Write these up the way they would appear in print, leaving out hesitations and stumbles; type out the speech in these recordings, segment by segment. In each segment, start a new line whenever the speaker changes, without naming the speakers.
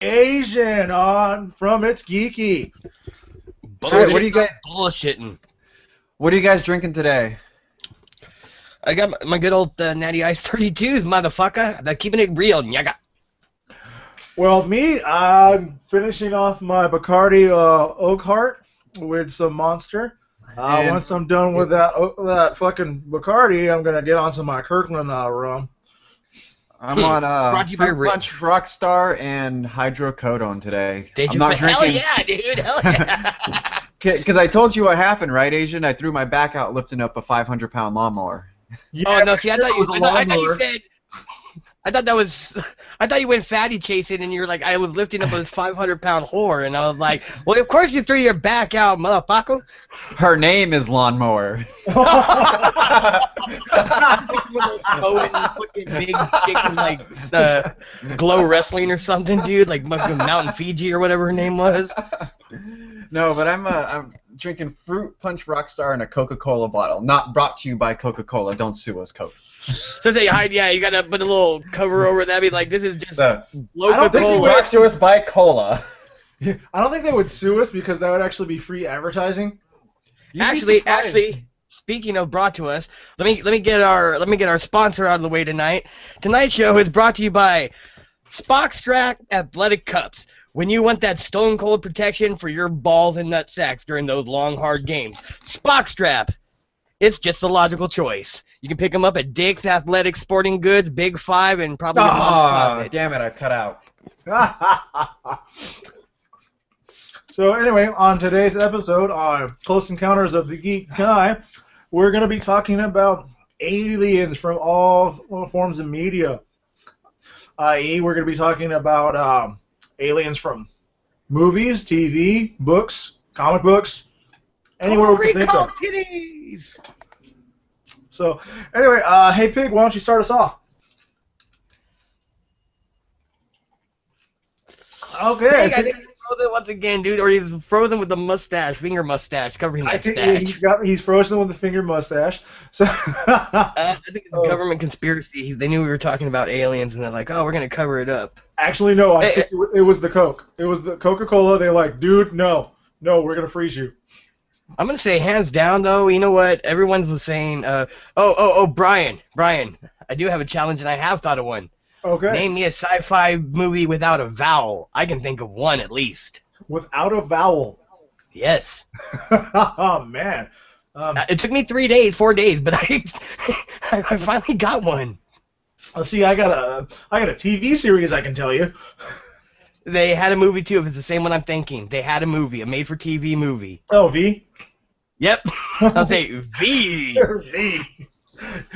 Asian on from It's Geeky.
Bullshit,
what do you guys
bullshitting.
What are you guys drinking today?
I got my good old Natty Ice 32s, motherfucker. They're keeping it real, nyaga.
Well, me, I'm finishing off my Bacardi Oak Heart with some Monster.
And-
Once I'm done with that fucking Bacardi, I'm gonna get onto my Kirkland rum.
I'm on
Brought to you by
Fruit
Rich.
Punch Rockstar and Hydrocodone today.
Did
I'm
you?
not
Hell
drinking
yeah, dude. Hell yeah.
because I told you what happened, right, Asian? I threw my back out lifting up a 500-pound lawnmower.
Yeah,
Oh no! See, I thought you
lawnmower.
said. I thought you went fatty chasing, and you were like, I was lifting up a 500-pound whore, and I was like, well, of course you threw your back out, motherfucker.
Her name is Lawnmower.
Fucking big chicken, like Glow Wrestling or something, dude, like Mountain Fiji or whatever her name was.
No, but I'm drinking Fruit Punch Rockstar in a Coca-Cola bottle. Not brought to you by Coca-Cola. Don't sue us, Coke.
So they hide, yeah, you gotta put a little cover over that. Be like, this is just local
This is
cola.
brought to us by Cola.
I don't think they would sue us because that would actually be free advertising.
Actually, speaking of brought to us, let me get our sponsor out of the way tonight. Tonight's show is brought to you by Spockstrap Athletic Cups. When you want that stone cold protection for your balls and nut sacks during those long hard games, Spockstraps. It's just the logical choice. You can pick them up at Dick's Athletic Sporting Goods, Big Five, and probably your mom's closet.
Damn it, I cut out.
So anyway, on today's episode on Close Encounters of the Geek Guy, we're going to be talking about aliens from all forms of media. I.e., we're going to be talking about aliens from movies, TV, books, comic books, anywhere we can think of.
Titties!
So anyway, hey Pig, why don't you start us off? Okay.
Pig, I think he's frozen once again, dude, or he's frozen with the mustache, finger mustache, covering
I
that
think
stash.
he's frozen with a finger mustache. So
I think it's a government conspiracy. They knew we were talking about aliens, and they're like, "Oh, we're gonna cover it up."
actually, no. I think it was the Coke. It was the Coca-Cola. They're like, dude, no, we're gonna freeze you.
I'm gonna say hands down, though. You know what? Everyone was saying, Brian, I do have a challenge, and I have thought of one.
Okay.
Name me a sci-fi movie without a vowel. I can think of one at least.
Without a vowel.
Yes.
Oh man.
It took me 4 days, but I finally got one.
Let's see. I got a TV series. I can tell you.
They had a movie too. If it's the same one I'm thinking, they had a movie, a made-for-TV movie.
Oh, V.
Yep. I'll say V.
V.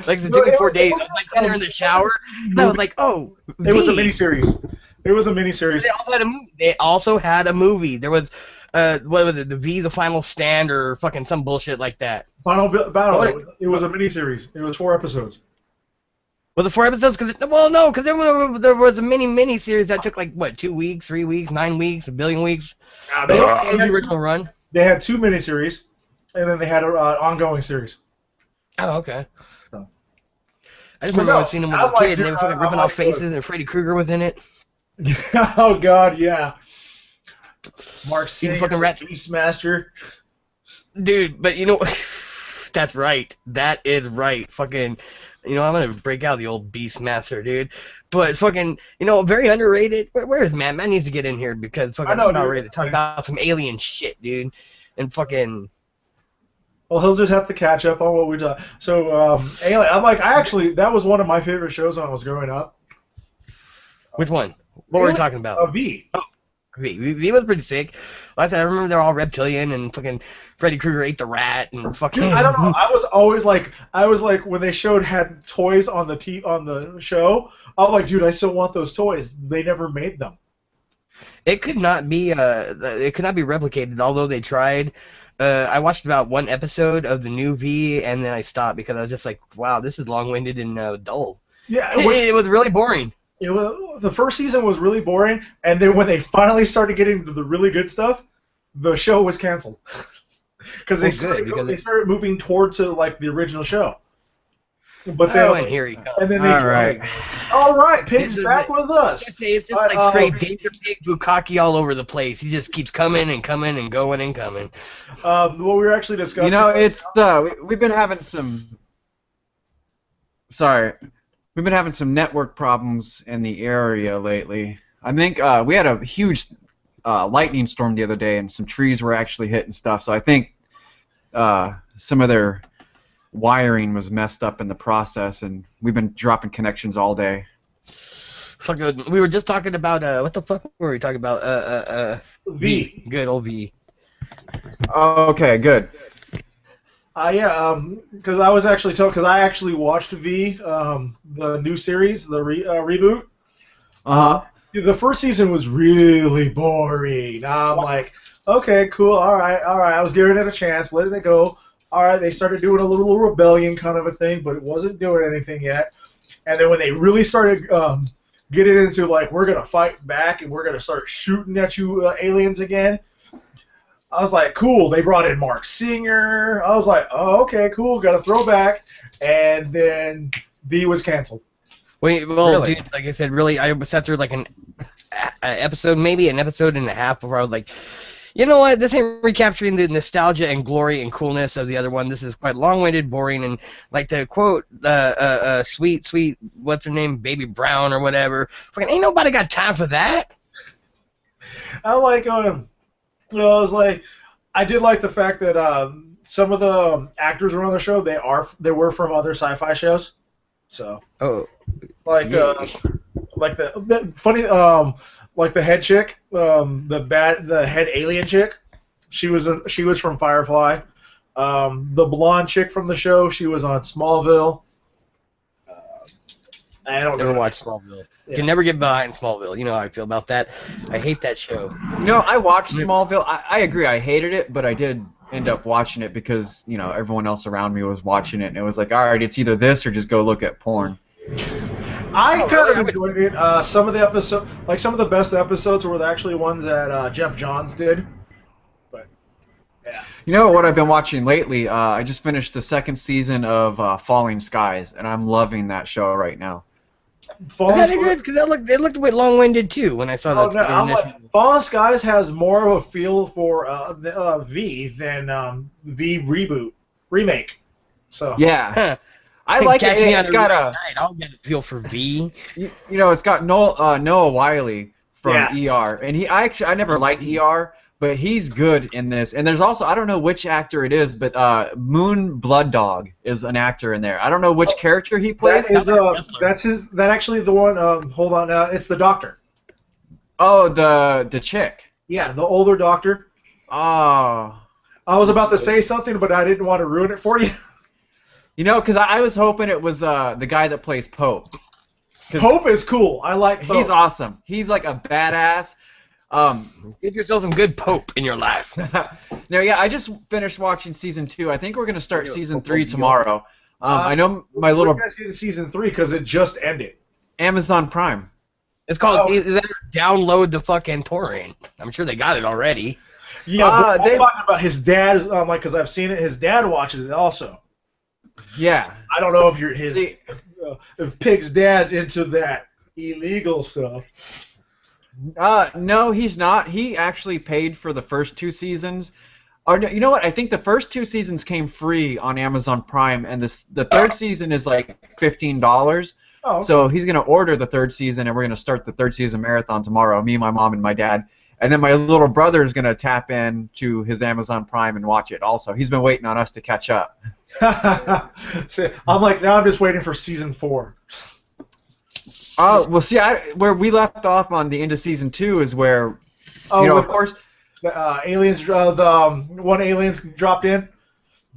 Like it took me 4 days. I was like sitting there in the shower, and I was like, oh, V.
It was a miniseries. It was a miniseries.
They also had a movie. They also had a movie. There was, what was it? The V, the Final Stand, or fucking some bullshit like that.
Final Battle.
What?
It was a miniseries. It was 4 episodes.
Was it 4 episodes? Because there was a mini series that took like what, 2 weeks, 3 weeks, 9 weeks, a billion weeks.
They
What was the original run?
had 2 miniseries, and then they had an ongoing series.
Oh, okay.
So.
I just remember seeing them when I was a kid, and they were fucking ripping
I'm
off faces, and Freddy Krueger was in it.
Oh God, yeah. Mark
Eating
Singer,
fucking rats.
Beastmaster.
Dude, but you know, that's right. That is right. Fucking, you know, I'm gonna break out the old Beastmaster, dude. But fucking, you know, very underrated. Where is Matt? Matt needs to get in here because fucking I'm about ready to talk about some alien shit, dude. And fucking.
Well, he'll just have to catch up on what we done. So, Alien. I'm like, that was one of my favorite shows when I was growing up.
Which one? What were we talking about?
V.
Oh, V was pretty sick. Like I said, I remember they're all reptilian, and fucking Freddy Krueger ate the rat, and fucking.
Dude, I don't know. I was like when they had toys on the show. I was like, dude, I still want those toys. They never made them.
It could not be replicated, although they tried. I watched about 1 episode of the new V, and then I stopped because I was just like, wow, this is long-winded and dull.
Yeah,
it was really boring.
The first season was really boring, and then when they finally started getting to the really good stuff, the show was canceled because they started moving towards like the original show. But then,
and here he comes.
and then they
All right.
All right, Pig's back with us.
It's just like straight Danger Pig Bukkake all over the place. He just keeps coming and coming and going and coming.
What we were actually discussing.
It's we've been having some. Sorry, we've been having some network problems in the area lately. I think we had a huge lightning storm the other day, and some trees were actually hit and stuff. So I think some of their wiring was messed up in the process, and we've been dropping connections all day.
We were just talking about what the fuck were we talking about?
V.
Good old V.
Okay, good.
Because I was actually told, because I actually watched V, the new series, the reboot. The first season was really boring. Now I'm like, okay, cool, all right. I was giving it a chance, letting it go. All right, they started doing a little rebellion kind of a thing, but it wasn't doing anything yet. And then when they really started getting into, like, we're going to fight back and we're going to start shooting at you aliens again, I was like, cool. They brought in Mark Singer. I was like, oh, okay, cool, got a throwback. And then V was canceled.
Well, really? Dude, like I said, really, I sat through like an episode, maybe an episode and a half before I was like, you know what, this ain't recapturing the nostalgia and glory and coolness of the other one. This is quite long-winded, boring, and like to quote sweet, what's her name, Baby Brown or whatever, fucking ain't nobody got time for that.
I like, I was like, I did like the fact that some of the actors who were on the show, they were from other sci-fi shows. So. Oh. Like like the funny like the head chick, the head alien chick, she was from Firefly. The blonde chick from the show, she was on Smallville. I don't
never watched Smallville. Yeah. Can never get behind Smallville. You know how I feel about that. I hate that show.
I watched Smallville. I agree. I hated it, but I did end up watching it because everyone else around me was watching it, and it was like, all right, it's either this or just go look at porn.
I kind of enjoyed it. Some of the best episodes were actually ones that Jeff Johns did. But yeah.
You know what I've been watching lately? I just finished the second season of Falling Skies, and I'm loving that show right now.
Is that good? Because it looked a bit long-winded too when I saw that.
Fallen Skies has more of a feel for V than V remake. So
yeah. I like it. It's got
I'll get a feel for V.
It's got Noah Wiley from ER, and I never liked ER, but he's good in this. And there's also, I don't know which actor it is, but Moon Blood Dog is an actor in there. I don't know which character he plays.
That actually the one. Hold on, it's the doctor.
Oh, the chick.
Yeah, the older doctor.
Oh.
I was about to say something, but I didn't want to ruin it for you.
Because I was hoping it was the guy that plays Pope.
Pope is cool. I like Pope.
He's awesome. He's like a badass.
Get yourself some good Pope in your life.
I just finished watching season 2. I think we're going to start season 3 tomorrow. I know my little...
When are you guys getting season 3? Because it just ended.
Amazon Prime.
It's called... Download the fucking torrent. I'm sure they got it already.
Yeah, they're talking about his dad, because I've seen it. His dad watches it also.
Yeah.
I don't know if if Pig's dad's into that illegal stuff.
No, he's not. He actually paid for the first 2 seasons. Or you know what? I think the first 2 seasons came free on Amazon Prime, and the third season is like $15. Oh, okay. So he's gonna order the 3rd season, and we're gonna start the 3rd season marathon tomorrow. Me, my mom, and my dad. And then my little brother is going to tap in to his Amazon Prime and watch it also. He's been waiting on us to catch up.
See, I'm like, now I'm just waiting for season 4.
Well, see, where we left off on the end of season 2 is where, of course...
The aliens, one aliens dropped in?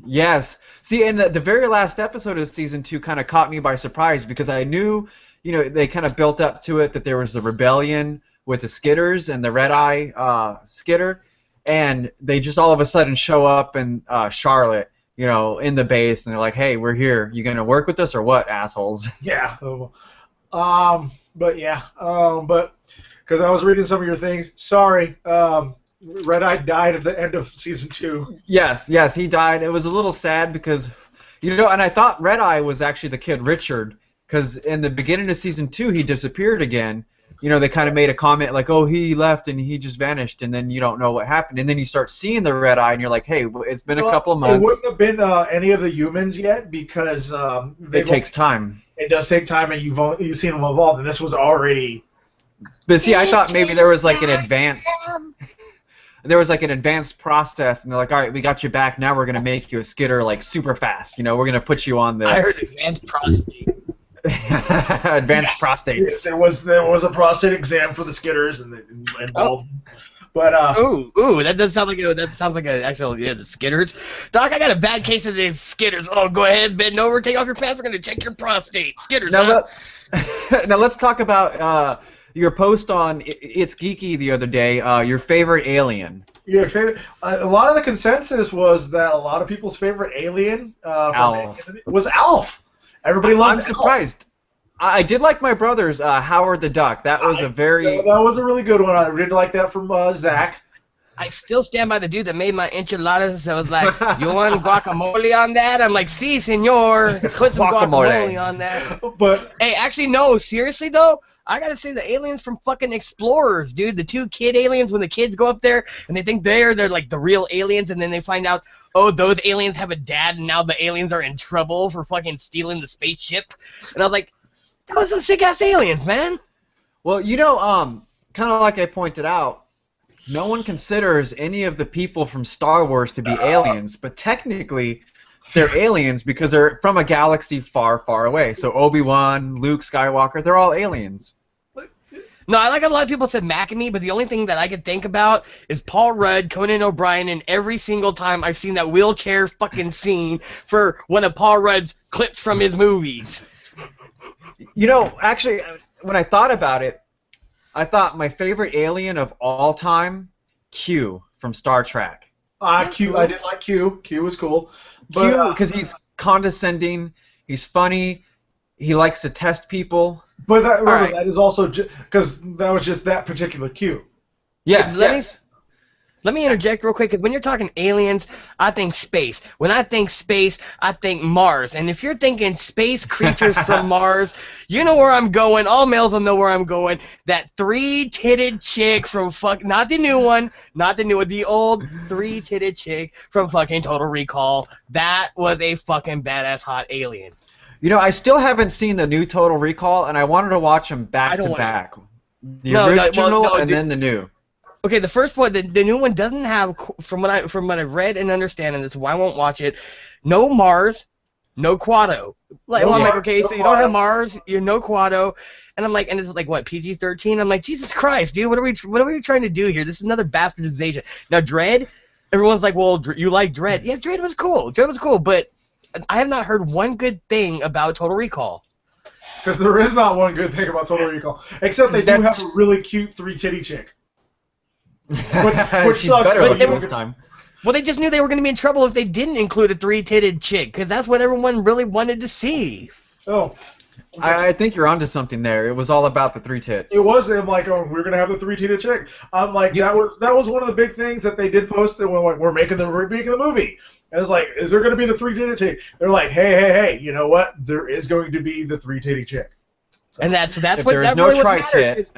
Yes. See, and the very last episode of season 2 kind of caught me by surprise because I knew, they kind of built up to it that there was the rebellion with the Skitters and the Red Eye Skitter, and they just all of a sudden show up in Charlotte, in the base, and they're like, "Hey, we're here. You gonna work with us or what, assholes?"
Yeah. But because I was reading some of your things. Sorry, Red Eye died at the end of season 2.
Yes, he died. It was a little sad because You know, and I thought Red Eye was actually the kid Richard, because in the beginning of season 2 he disappeared again. You know, they kind of made a comment like, "Oh, he left and he just vanished," and then you don't know what happened, and then you start seeing the Red Eye, and you're like, "Hey, it's been a couple of months."
It wouldn't have been any of the humans yet because
it takes time.
It does take time, and you've seen them evolve, and this was already.
But see, I thought maybe there was like an advanced. There was like an advanced process, and they're like, "All right, we got you back. Now we're gonna make you a skidder like super fast. You know, we're gonna put you on the."
I heard advanced prostate.
Advanced prostates.
Yes, there was a prostate exam for the skidders and
Oh.
But
Ooh, that does sound like a actual the skidders. Doc, I got a bad case of these skidders. Oh, go ahead, bend over, take off your pants. We're gonna check your prostate. Skidders.
Now, now let's talk about your post on It's Geeky the other day. Your favorite alien.
Your favorite? A lot of the consensus was that a lot of people's favorite alien was Alf. Everybody loved
I'm surprised. I did like my brother's Howard the Duck. That was a
really good one. I really like that from Zach.
I still stand by the dude that made my enchiladas. So I was like, "You want guacamole on that?" I'm like, "Si, senor. Put some guacamole on that."
But
hey, actually, no. Seriously though, I gotta say the aliens from fucking Explorers, dude. The 2 kid aliens when the kids go up there and they think they're like the real aliens, and then they find out, oh, those aliens have a dad, and now the aliens are in trouble for fucking stealing the spaceship. And I was like, that was some sick ass aliens, man.
Well, you know, kind of like I pointed out, no one considers any of the people from Star Wars to be aliens, but technically they're aliens because they're from a galaxy far, far away. So Obi-Wan, Luke Skywalker, they're all aliens.
No, I like a lot of people said Macamee, but the only thing that I could think about is Paul Rudd, Conan O'Brien, and every single time I've seen that wheelchair fucking scene for one of Paul Rudd's clips from his movies.
You know, actually, when I thought about it, I thought my favorite alien of all time, Q from Star Trek.
Q. I did like Q. Q was cool.
Q, because he's condescending, he's funny, he likes to test people.
But that is also because that was just that particular Q.
Yeah.
Let me interject real quick, because when you're talking aliens, I think space. When I think space, I think Mars. And if you're thinking space creatures from Mars, you know where I'm going. All males will know where I'm going. That 3-titted chick from not the new one, the old 3-titted chick from fucking Total Recall. That was a fucking badass hot alien.
You know, I still haven't seen the new Total Recall, and I wanted to watch them back to back. The original and then the new.
Okay, the first one, the new one doesn't have, from what I've read and understand, and this is why I won't watch it, no Mars, no Quado. I'm like, okay, so you don't have Mars, you're no Quado, and I'm like, and it's like what, PG-13? I'm like, Jesus Christ, dude, what are we trying to do here? This is another bastardization. Now Dredd, everyone's like, well, you like Dredd? Yeah, Dredd was cool, but I have not heard one good thing about Total Recall.
Because there is not one good thing about Total Recall, except they do have a really cute 3-titty chick. Which
She's
sucks,
better looking this time.
Well, they just knew they were going to be in trouble if they didn't include a 3-titted chick, because that's what everyone really wanted to see.
Oh.
I think you're onto something there. It was all about the 3 tits.
It was. I'm like, oh, we're gonna have the 3-titted chick. I'm like, that was one of the big things that they did post that when we're making the movie. And it's like, is there gonna be the 3-titted chick? They're like, hey, you know what? There is going to be the 3-titty chick. So,
and that's
if
what
there's
that
no
really
tri-tit.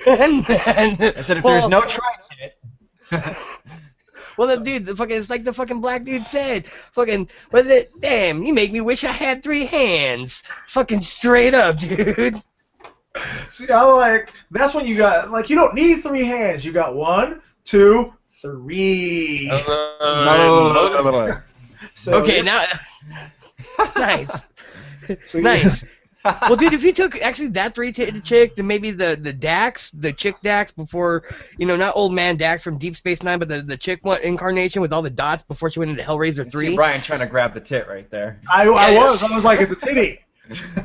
And
I said if there's no tri-tit.
Well, dude, it's like the fucking black dude said. Fucking, what is it? Damn, you make me wish I had 3 hands. Fucking straight up, dude.
See, I'm like, that's when you got, like, you don't need 3 hands. You got 1, 2, 3. So,
okay, now, nice, so, nice. Well, dude, if you took actually that 3-titted chick, then maybe the Dax, the chick Dax before, you know, not old man Dax from Deep Space Nine, but the chick one incarnation with all the dots before she went into Hellraiser 3.
See Brian trying to grab the tit right there.
I was like, it's a titty.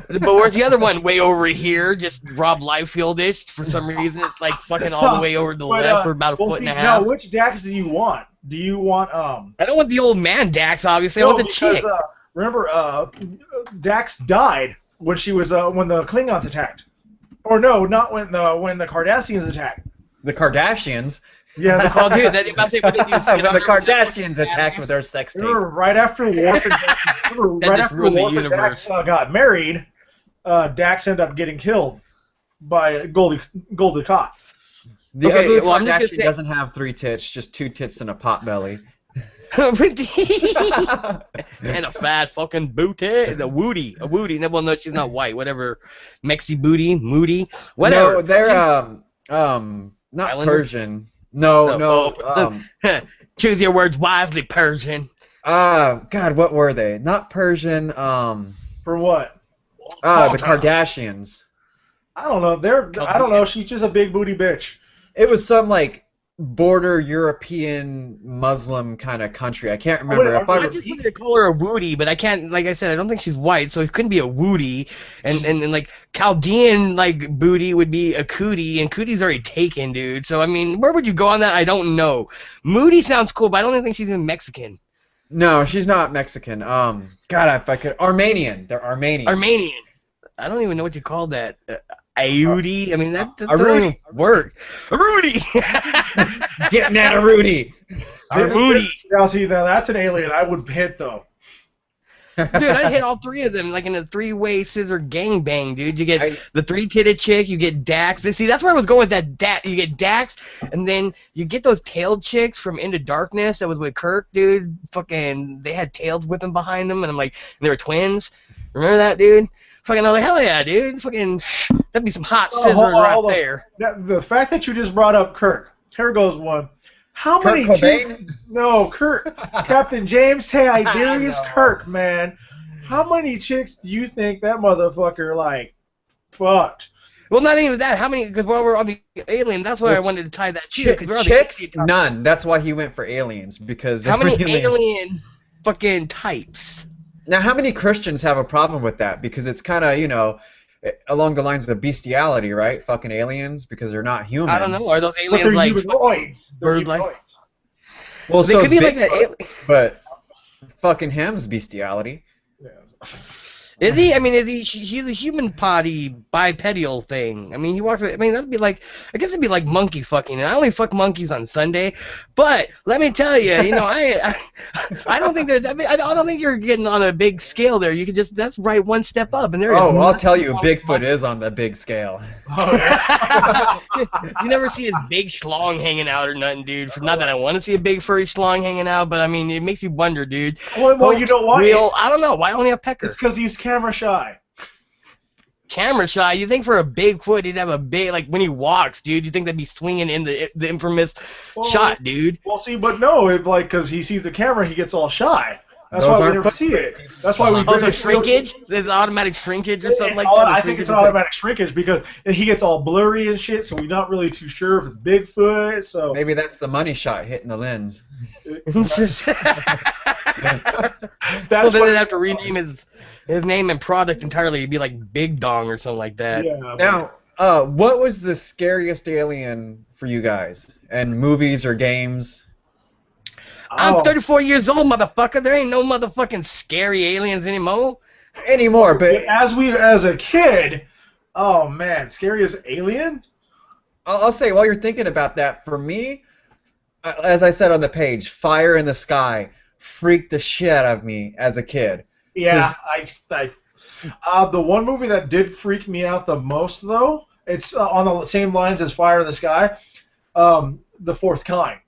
But where's the other one? Way over here, just Rob Liefeld-ish. For some reason, it's like fucking all the way over to the left for about a foot and a half.
Now, which Dax do you want? Do you want
I don't want the old man Dax, obviously. I want the chick.
Remember, Dax died when she was when the Klingons attacked, or no, not when the Cardassians attacked.
The Kardashians.
Yeah, the
Oh, dude, that's about to say what they do.
When the Kardashians attacked with their sex tape.
Remember, right after Worf and Dax, got married, Dax ended up getting killed by Goldie Cott.
The other Kardashian doesn't have 3 tits, just 2 tits and a pot belly.
And a fat fucking booty, a woody. Well, no, she's not white. Whatever, Mexi booty, moody, whatever.
No, they're not Islander? Persian. No.
Choose your words wisely, Persian.
God, what were they? Not Persian.
For what?
The Kardashians.
I don't know. I don't know. She's just a big booty bitch.
It was some like border European Muslim kind of country. I can't remember.
I just wanted to call her a woody, but I can't. Like I said, I don't think she's white, so it couldn't be a woody. And like Chaldean like booty would be a cootie, and cootie's already taken, dude. So I mean, where would you go on that? I don't know. Moody sounds cool, but I don't even think she's even Mexican.
No, she's not Mexican. God, if I could, Armenian. They're Armenian.
Armenian. I don't even know what you call that. Rudy. I mean, that doesn't even work. A Rudy.
Getting at a Rudy.
A Rudy.
Now, see, that's an alien I would hit, though.
Dude, I hit all 3 of them like in a 3-way scissor gangbang, dude. You get the 3-titted chick, you get Dax. And see, that's where I was going with that. You get Dax, and then you get those tailed chicks from Into Darkness that was with Kirk, dude. Fucking, they had tails whipping behind them, and I'm like, and they were twins. Remember that, dude? Fucking, I'm like, hell yeah, dude. Fucking, that'd be some hot scissoring right there.
Now, the fact that you just brought up Kirk, here goes one. How many chicks? No, Kirk. Captain James Tiberius Kirk, man. How many chicks do you think that motherfucker, like, fucked?
Well, not even that. How many? Because while we're on the alien, that's why I wanted to tie that to.
Chicks? None. That's why he went for aliens, because
how many alien fucking types?
Now, how many Christians have a problem with that? Because it's kind of, you know, along the lines of bestiality, right? Fucking aliens, because they're not human.
I don't know. Are those aliens like bird-like?
Well, they could be like that alien. But fucking him's bestiality.
Yeah.
Is he? I mean, he's a human potty bipedal thing. I mean, he walks. I mean, that'd be like, I guess it'd be like monkey fucking. And I only fuck monkeys on Sunday, but let me tell you, you know, I don't think there's. I don't think you're getting on a big scale there. You could just that's right one step up, and there.
Oh, I'll tell you, Bigfoot is on the big scale.
You never see his big schlong hanging out or nothing, dude. Not that I want to see a big furry schlong hanging out, but I mean, it makes you wonder, dude.
Well, you know why?
I don't know. Why only a pecker?
It's because he's camera shy.
Camera shy? You think for a Bigfoot he'd have a big, like when he walks, dude? You think they'd be swinging in the infamous shot, dude?
Well, see, but no, because he sees the camera, he gets all shy. That's why we never see it. That's why we.
Also, shrinkage? There's automatic shrinkage or something like that.
I think it's an automatic shrinkage because he gets all blurry and shit, so we're not really too sure if it's Bigfoot. So
maybe that's the money shot hitting the lens.
It's just. Well, then they'd have to rename his name and product entirely. It'd be like Big Dong or something like that.
Yeah,
now, what was the scariest alien for you guys? And movies or games?
I'm 34 years old, motherfucker. There ain't no motherfucking scary aliens anymore.
But
as a kid, oh man, scariest alien?
I'll say while you're thinking about that, for me, as I said on the page, Fire in the Sky freaked the shit out of me as a kid.
Yeah, the one movie that did freak me out the most, though, it's on the same lines as Fire in the Sky, The Fourth Kind.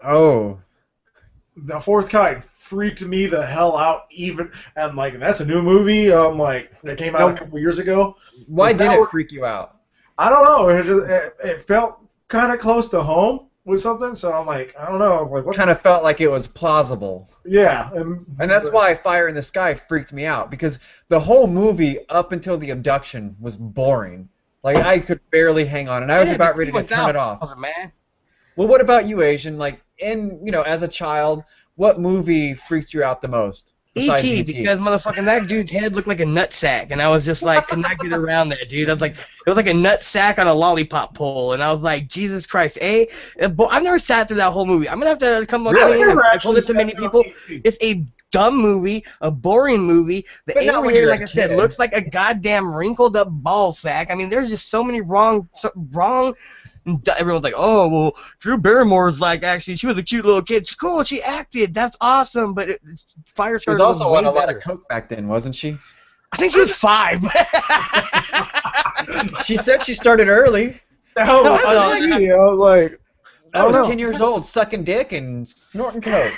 Oh.
The Fourth Kind freaked me the hell out. And like that's a new movie. That came out a couple years ago.
Why did it freak you out?
I don't know. It felt kind of close to home with something. So I'm like, I don't know. Like, what
kind of felt like it was plausible.
Yeah,
and that's why Fire in the Sky freaked me out, because the whole movie up until the abduction was boring. Like I could barely hang on, and I was about ready to turn it off.
Man.
Well, what about you, Asian? Like, as a child, what movie freaked you out the most?
E.T. because motherfucking that dude's head looked like a nutsack, and I was just like, could not get around that, dude. I was like, it was like a nutsack on a lollipop pole, and I was like, Jesus Christ, I've never sat through that whole movie. I'm gonna have to come up clean. I've told this to many people. It's a dumb movie, a boring movie. The alien, like I said, looks like a goddamn wrinkled up ball sack. I mean, there's just so many wrong. everyone's like, oh, well, Drew Barrymore's like, actually, she was a cute little kid. She's cool, she acted. That's awesome. But Firestarter
She was also on a lot
better.
of coke back then, wasn't she?
I think she was 5.
She said she started early.
I was like,
I was 10 years old, sucking dick and snorting coke.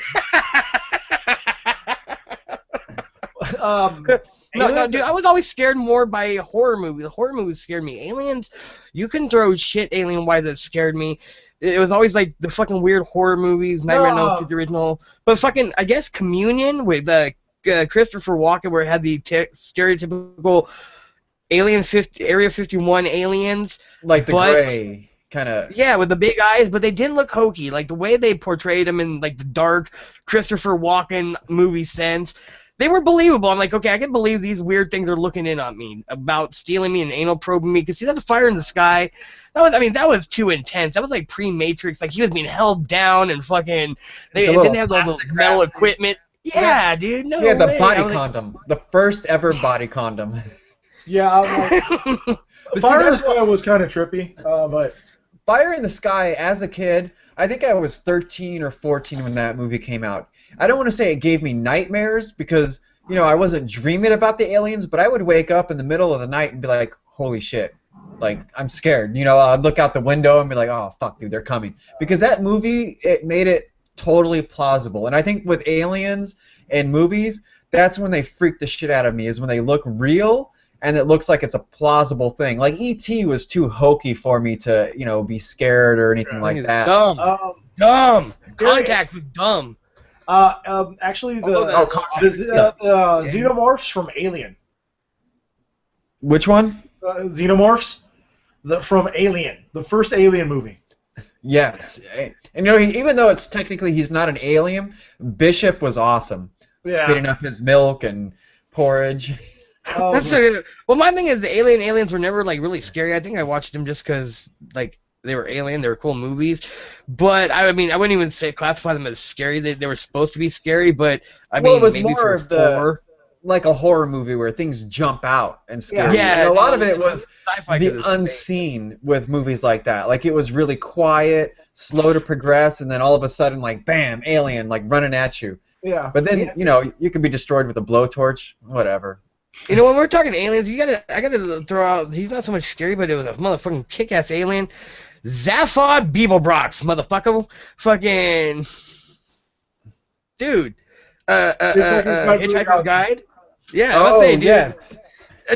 No, dude, I was always scared more by horror movies. The horror movies scared me. Aliens, you can throw shit alien-wise that scared me. It was always like the fucking weird horror movies, Nightmare on Elm Street, the original. But fucking, I guess Communion with Christopher Walken, where it had the stereotypical Area 51 aliens.
Like the gray kind of.
Yeah, with the big eyes, but they didn't look hokey. Like the way they portrayed them in like the dark Christopher Walken movie sense. They were believable. I'm like, okay, I can believe these weird things are looking in on me about stealing me and anal probing me. Cause see, that's a fire in the sky. That was too intense. That was like pre-Matrix. Like he was being held down and fucking. They didn't have all the metal equipment. Yeah, dude. No way.
Yeah, the body condom, the first ever body condom.
Yeah, I'm like, Fire in the Sky was kind of trippy, but
Fire in the Sky as a kid. I think I was 13 or 14 when that movie came out. I don't want to say it gave me nightmares because, you know, I wasn't dreaming about the aliens, but I would wake up in the middle of the night and be like, holy shit, like, I'm scared. You know, I'd look out the window and be like, oh, fuck, dude, they're coming. Because that movie, it made it totally plausible. And I think with aliens and movies, that's when they freak the shit out of me, is when they look real and it looks like it's a plausible thing. Like, E.T. was too hokey for me to, you know, be scared or anything like that.
Dumb. Contact was dumb.
Actually, the xenomorphs from Alien.
Which one?
Xenomorphs from Alien, the first Alien movie.
Yes. And, you know, even though it's technically he's not an alien, Bishop was awesome. Yeah. Spitting up his milk and porridge.
Well, my thing is the aliens were never like really scary. I think I watched them just because like they were alien, they were cool movies. But I mean, I wouldn't even classify them as scary. They were supposed to be scary, but I mean,
it was
maybe
more of like a horror movie where things jump out and scare.
Yeah,
and a lot of it was the unseen with movies like that. Like it was really quiet, slow to progress, and then all of a sudden, like bam, alien, like running at you.
Yeah.
But then you know you could be destroyed with a blowtorch, whatever.
You know, when we're talking aliens, I gotta throw out. He's not so much scary, but it was a motherfucking kick-ass alien, Zaphod Beeblebrox, motherfucker, fucking dude. Hitchhiker's Guide. Yeah, I was saying, dude.
Yes.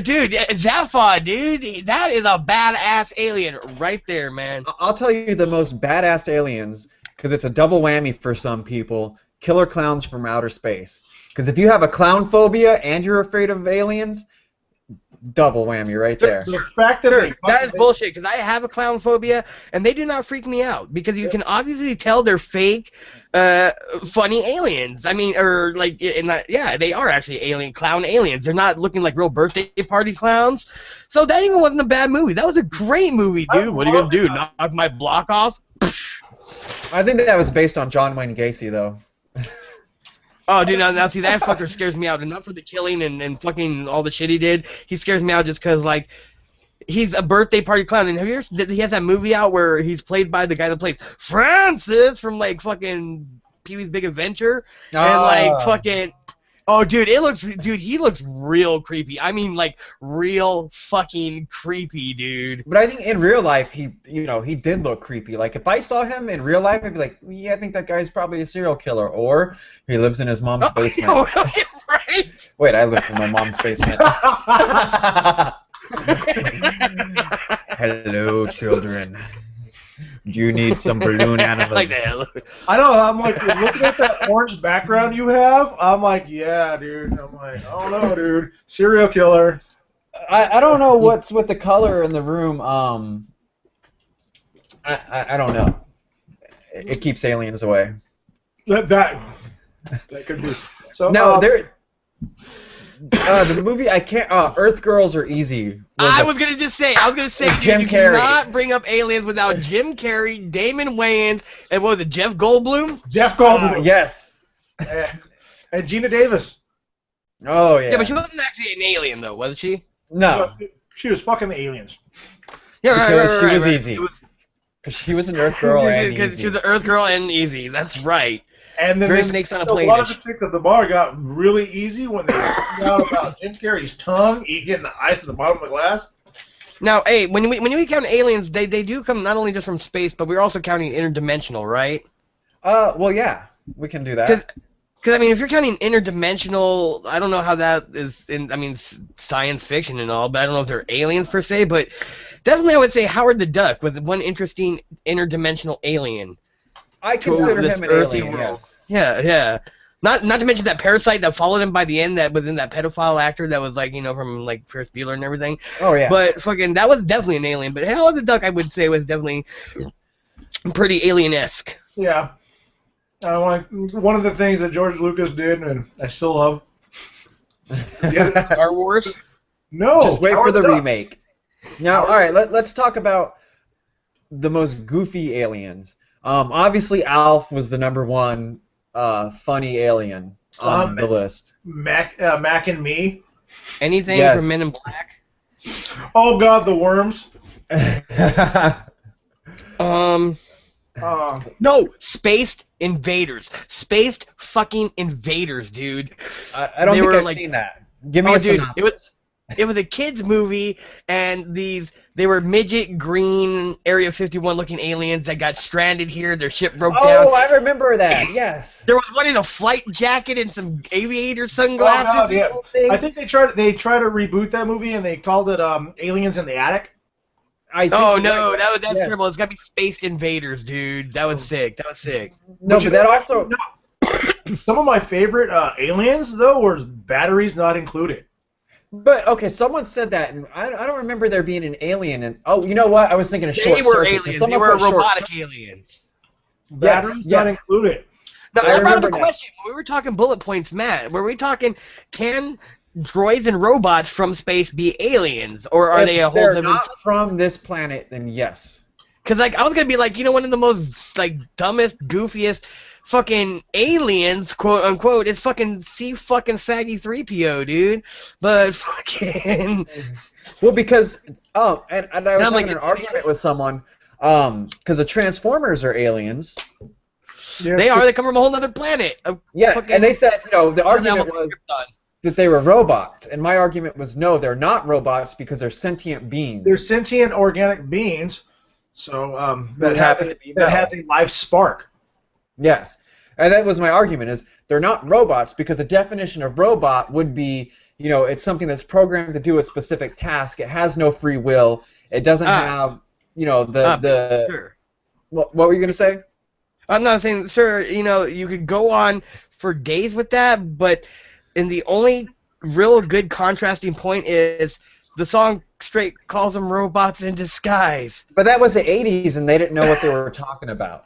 Dude, Zaphod, dude, that is a badass alien right there, man.
I'll tell you the most badass aliens, because it's a double whammy for some people. Killer clowns from outer space. Because if you have a clown phobia and you're afraid of aliens, double whammy right there.
The fact that
that is bullshit, because I have a clown phobia, and they do not freak me out, because you can obviously tell they're fake, funny aliens. I mean, or like, they are actually clown aliens. They're not looking like real birthday party clowns. So that even wasn't a bad movie. That was a great movie, dude. What are you gonna do? Knock my block off?
I think that was based on John Wayne Gacy, though.
Oh, dude, now see, that fucker scares me out. And not for the killing and fucking all the shit he did. He scares me out just because, like, he's a birthday party clown. And have you ever, he has that movie out where he's played by the guy that plays Francis from, like, fucking Pee-wee's Big Adventure. And, like, fucking... Oh, dude, he looks real creepy. I mean, like, real fucking creepy, dude.
But I think in real life, he did look creepy. Like, if I saw him in real life, I'd be like, yeah, I think that guy's probably a serial killer. Or he lives in his mom's basement.
Right?
Wait, I live in my mom's basement. Hello, children. Do you need some balloon animals?
Like that.
I know. I'm like, looking at that orange background you have. I'm like, yeah, dude. I'm like, I don't know, dude. Serial killer.
I don't know what's with the color in the room. I don't know. It keeps aliens away.
That could be. So
no, the movie I can't. Earth Girls Are Easy.
I was gonna say, dude, you cannot bring up aliens without Jim Carrey, Damon Wayans, and what was it, Jeff Goldblum?
Jeff Goldblum.
Yes.
And Gina Davis.
Oh yeah.
Yeah, but she wasn't actually an alien though, was she?
No.
She was fucking the aliens.
Yeah,
because she was easy. Because she was an Earth girl and
Because
easy.
she was an Earth girl and easy. That's right.
And then
Very snakes on a
a lot of
plane-ish.
the chicks at the bar got really easy when they found out about Jim Carrey's tongue getting the ice at the bottom of the glass.
Now, hey, when we count aliens, they do come not only just from space, but we're also counting interdimensional, right?
Well, yeah, we can do that.
Because I mean, if you're counting interdimensional, I don't know how that is in. I mean, science fiction and all, but I don't know if they're aliens per se. But definitely, I would say Howard the Duck was one interesting interdimensional alien.
I consider him an alien. Yes.
Yeah. Not to mention that parasite that followed him by the end, that was in that pedophile actor that was like, from like Ferris Bueller and everything.
Oh yeah.
But fucking, that was definitely an alien. But Howard the Duck, I would say, was definitely pretty alien-esque.
Yeah. One of the things that George Lucas did, and I still love.
Star Wars?
No.
Just wait
Howard
for the
Duck.
remake. Now, all right, let's talk about the most goofy aliens. Obviously, Alf was the number one funny alien on the list.
Mac and Me.
Anything
Yes.
from Men in Black?
Oh God, the worms.
No, Spaced Invaders. Spaced fucking Invaders, dude.
I don't
They
think
were
I've
like-
seen that. Give me a
dude,
synopsis.
it was a kids movie, and they were midget green Area 51 looking aliens that got stranded here. Their ship broke down.
Oh, I remember that. Yes.
There was one in a flight jacket and some aviator sunglasses.
God,
and
yeah.
the whole thing.
I think they tried to reboot that movie and they called it Aliens in the Attic.
Oh no, that's
yes.
terrible. It's gotta be Spaced Invaders, dude. That was sick.
No, but that also.
Some of my favorite aliens though were batteries not included.
But okay, someone said that, and I don't remember there being an alien. And oh, you know what? I was thinking of short
They were
circuit, 'cause
aliens. They
someone
were
put short
robotic aliens.
Batteries not included.
Now,
I
that brought up
remember
a
now.
question. When we were talking bullet points, Matt, were we talking, can droids and robots from space be aliens, or are
If
they a whole
they're
different?
not from this planet, then yes.
Because like I was gonna be like, one of the most like dumbest, goofiest fucking aliens, quote unquote, is fucking fucking faggy 3PO, dude. But fucking
Well, because and I was having
like-
an argument with someone, because the Transformers are aliens.
they are. They come from a whole other planet.
Yeah,
Fucking-
and they said, the argument
Down
was
Krypton.
that they were robots, and my argument was no, they're not robots because they're sentient beings.
They're sentient organic beings, so that
happen to be
that
metal.
has a life spark.
Yes, and that was my argument, is they're not robots because the definition of robot would be, it's something that's programmed to do a specific task. It has no free will. It doesn't have, the
Sure.
What were you going to say?
I'm not saying, sir, you could go on for days with that, but the only real good contrasting point is the song straight calls them robots in disguise.
But that was the 80s, and they didn't know what they were talking about.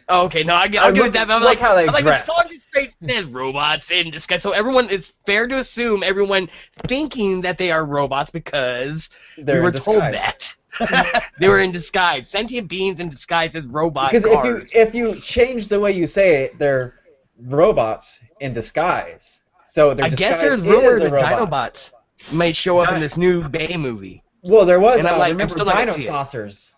Oh, okay, no, I'll give it that, but I'm
look how they
the
dress.
song just straight said robots in disguise, so it's fair to assume everyone thinking that they are robots because
They're
we were
in
told
disguise.
that. They were in disguise. Sentient beings in disguise as robot
Because
cars.
if you change the way you say it, they're robots in disguise. So their
I guess
disguise
there's rumors
is a
that
robot.
Dinobots might show up in this new Bay movie.
Well, there was.
And I'm like, I'm
remember
still not gonna
Dino
see it.
Saucers.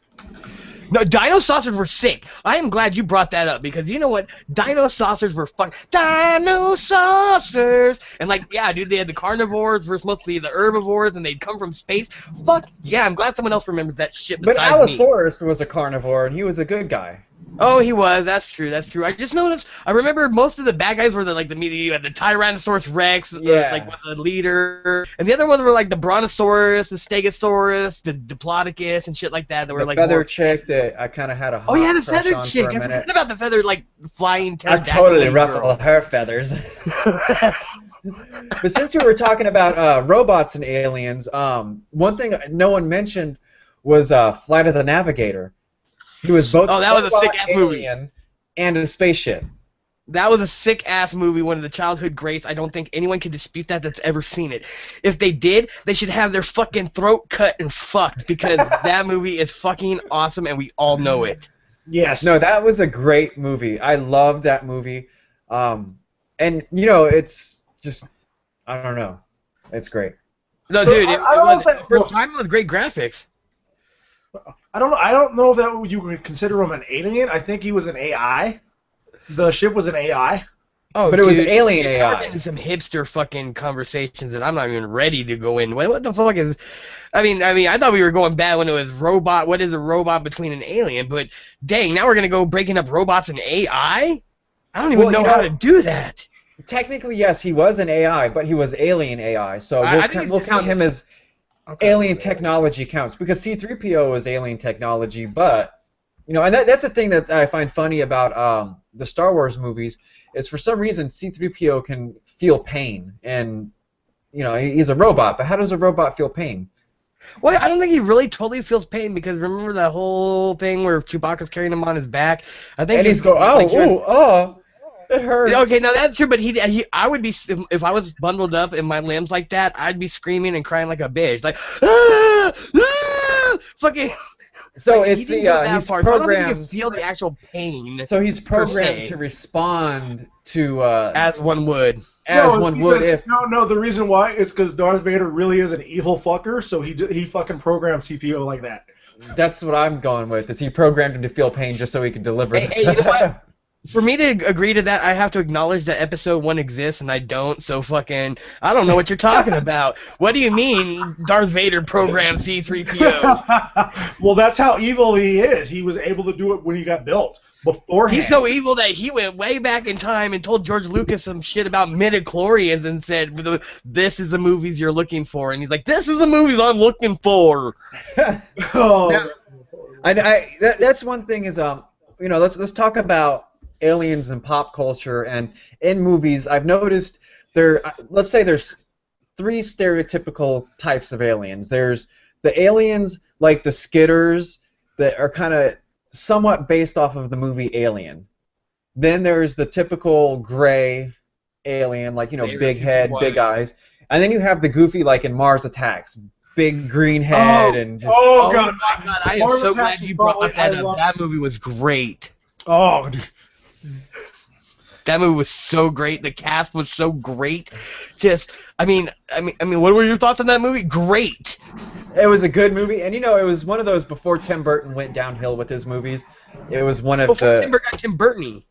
No, Dino Saucers were sick. I am glad you brought that up because you know what? Dino Saucers were fun. Dino Saucers! And yeah, dude, they had the carnivores versus mostly the herbivores, and they'd come from space. Fuck yeah, I'm glad someone else remembers that shit
But
besides me.
Allosaurus was a carnivore, and he was a good guy.
Oh, he was. That's true. I just noticed. I remember most of the bad guys were you had the Tyrannosaurus Rex,
Yeah.
was the leader, and the other ones were like the Brontosaurus, the Stegosaurus, the Diplodocus, and shit like that. That were
The
like
feather
more...
chick that I kind of had a hot
Oh yeah, the
crush
feathered
on
chick.
for a
I
minute.
forgot about the feathered flying
I
pterodactyl.
totally
girl.
ruffled her feathers. But since we were talking about robots and aliens, one thing no one mentioned was Flight of the Navigator. He was both
Oh, that was a
robot,
sick-ass movie.
alien, and a spaceship.
That was a sick ass movie, one of the childhood greats. I don't think anyone can dispute that's ever seen it. If they did, they should have their fucking throat cut and fucked because that movie is fucking awesome and we all know it.
Yes.
No, that was a great movie. I loved that movie. And it's just, I don't know, it's great.
No,
So,
dude,
I don't know if that-
for a time it was great graphics.
I don't know if that you would consider him an alien. I think he was an AI. The ship was an AI.
Oh,
but it was alien AI.
We're getting some hipster fucking conversations that I'm not even ready to go in. What the fuck is? I mean, I thought we were going bad when it was robot. What is a robot between an alien? But dang, now we're gonna go breaking up robots and AI. I don't even know how to do that.
Technically, yes, he was an AI, but he was alien AI. So we'll count him as alien technology counts because C-3PO is alien technology, but. And that's the thing that I find funny about the Star Wars movies is for some reason C-3PO can feel pain, and he's a robot. But how does a robot feel pain?
Well, I don't think he really totally feels pain because remember that whole thing where Chewbacca's carrying him on his back. I think
he's going, it hurts.
Okay, no, that's true. But I would be if I was bundled up in my limbs like that, I'd be screaming and crying like a bitch, like fucking.
So it's he's
programmed. So I don't think you can feel the actual pain.
So he's programmed to respond to
as one would.
No, the reason why is because Darth Vader really is an evil fucker, so he fucking programmed CPO like that.
That's what I'm going with. Is he programmed him to feel pain just so he can deliver?
Hey, you know what? For me to agree to that, I have to acknowledge that Episode 1 exists, and I don't, so fucking... I don't know what you're talking about. What do you mean Darth Vader programmed C-3PO?
Well, that's how evil he is. He was able to do it when he got built. Beforehand.
He's so evil that he went way back in time and told George Lucas some shit about midichlorians and said, this is the movies you're looking for. And he's like, this is the movies I'm looking for.
That's one thing is, let's talk about aliens in pop culture and in movies. I've noticed let's say there's 3 stereotypical types of aliens. There's the aliens like the Skitters that are kind of somewhat based off of the movie Alien. Then there's the typical gray alien, like big head, big eyes, and then you have the goofy like in Mars Attacks, big green head and just.
Oh God! My God! I am so glad you brought that up. That movie was great.
Oh, dude.
That movie was so great. The cast was so great. I mean, what were your thoughts on that movie? Great.
It was a good movie, and it was one of those before Tim Burton went downhill with his movies. It was one of
before Tim Burton got Tim Burton-y.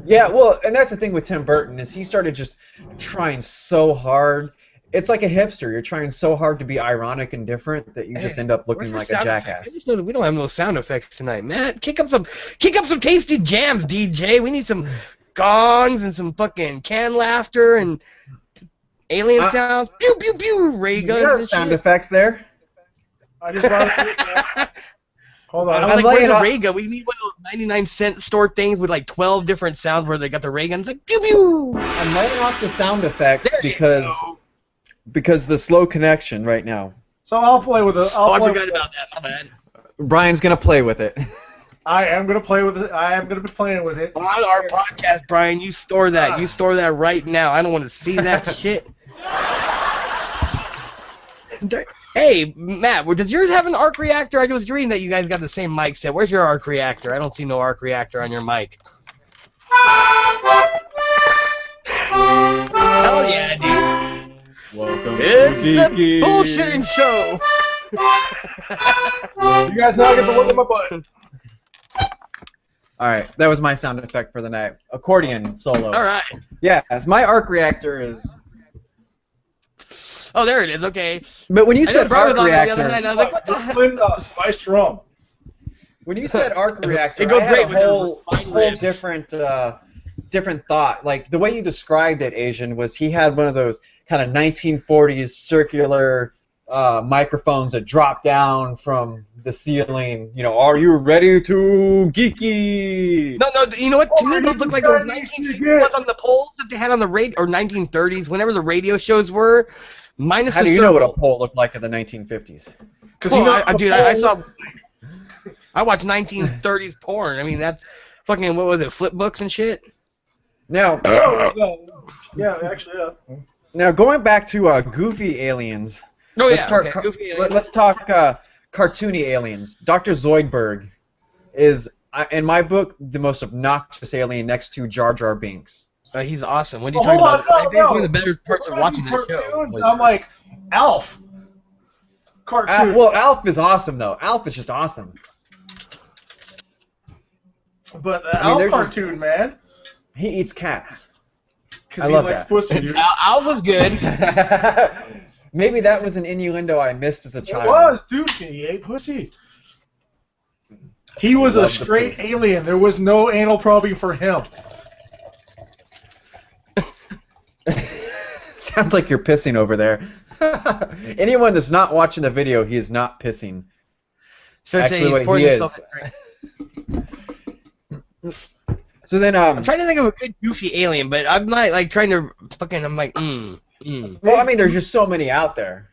Yeah, well, and that's the thing with Tim Burton is he started just trying so hard. It's like a hipster. You're trying so hard to be ironic and different that you just end up looking like a jackass.
I just know that we don't have no sound effects tonight, Matt. Kick up some tasty jams, DJ. We need some gongs and some fucking canned laughter and alien sounds. Pew pew pew. Ray guns and
sound effects there.
I just brought Hold on.
I was like, where's a ray gun? We need one of those 99-cent store things with like 12 different sounds where they got the ray guns. Like pew pew.
I'm letting off the sound effects because the slow connection right now.
So I'll play with it.
I forgot about that. My bad.
Brian's gonna play with it.
I am gonna play with it. I am gonna be playing with it.
On our podcast, Brian, you store that. You store that right now. I don't want to see that shit. Hey, Matt, does yours have an arc reactor? I was reading that you guys got the same mic set. Where's your arc reactor? I don't see no arc reactor on your mic. Hell yeah, dude.
Welcome
it's
to
the bullshitting show.
You guys now get to look at my butt.
Alright, that was my sound effect for the night. Accordion solo.
Alright.
Yeah, as my arc reactor is...
Oh, there it is, okay.
But when you said arc reactor...
The other night, I was like, what the heck?
Spiced rum.
When you said arc reactor,
it goes
I
great
had
with
a whole
ribs.
different thought. Like, the way you described it, Asian, was he had one of those kind of 1940s circular microphones that drop down from the ceiling. Are you ready to geeky?
No, you know what? To me, those look like those 1950s ones on the poles that they had on the radio, or 1930s, whenever the radio shows were. Minus
How do you know what a pole looked like in the 1950s?
Because I watched 1930s porn. I mean, that's fucking, what was it, flip books and shit?
Now,
yeah, actually, yeah.
Now, going back to goofy aliens.
Oh,
let's
yeah,
talk,
okay. Goofy aliens.
Let's talk cartoony aliens. Dr. Zoidberg is, in my book, the most obnoxious alien next to Jar Jar Binks.
He's awesome. What are you talking about? I think one of the better parts of watching this show.
I'm like, Alf. cartoon.
Well, Alf is awesome though. Alf is just awesome.
But the Alf cartoon, man.
He eats cats.
Because he likes pussy, dude.
Alf was good.
Maybe that was an innuendo I missed as a child.
It was, dude. He ate pussy. He was a straight alien. There was no anal probing for him.
Sounds like you're pissing over there. Anyone that's not watching the video, he is not pissing.
So
actually, what he is. So then,
I'm trying to think of a good goofy alien, but I'm not like trying to fucking. I'm like,
Well, I mean, there's just so many out there.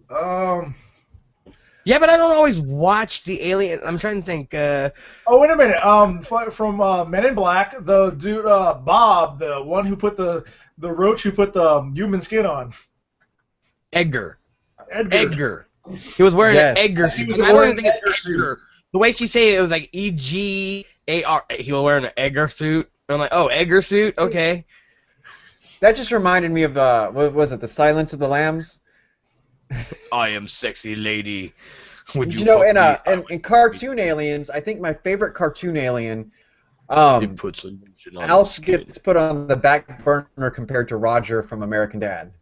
Yeah, but I don't always watch the alien. I'm trying to think.
Oh, wait a minute. From Men in Black, the dude Bob, the one who put the roach who put the human skin on.
Edgar. He was wearing an Edgar suit. I don't even think it's Edgar. The way she said it was like E-G-A-R. He was wearing an Edgar suit. I'm like, oh, Edgar suit? Okay.
That just reminded me of, what was it, The Silence of the Lambs?
I am sexy lady. Would
you know, in cartoon aliens, I think my favorite cartoon alien, Alf gets put on the back burner compared to Roger from American Dad.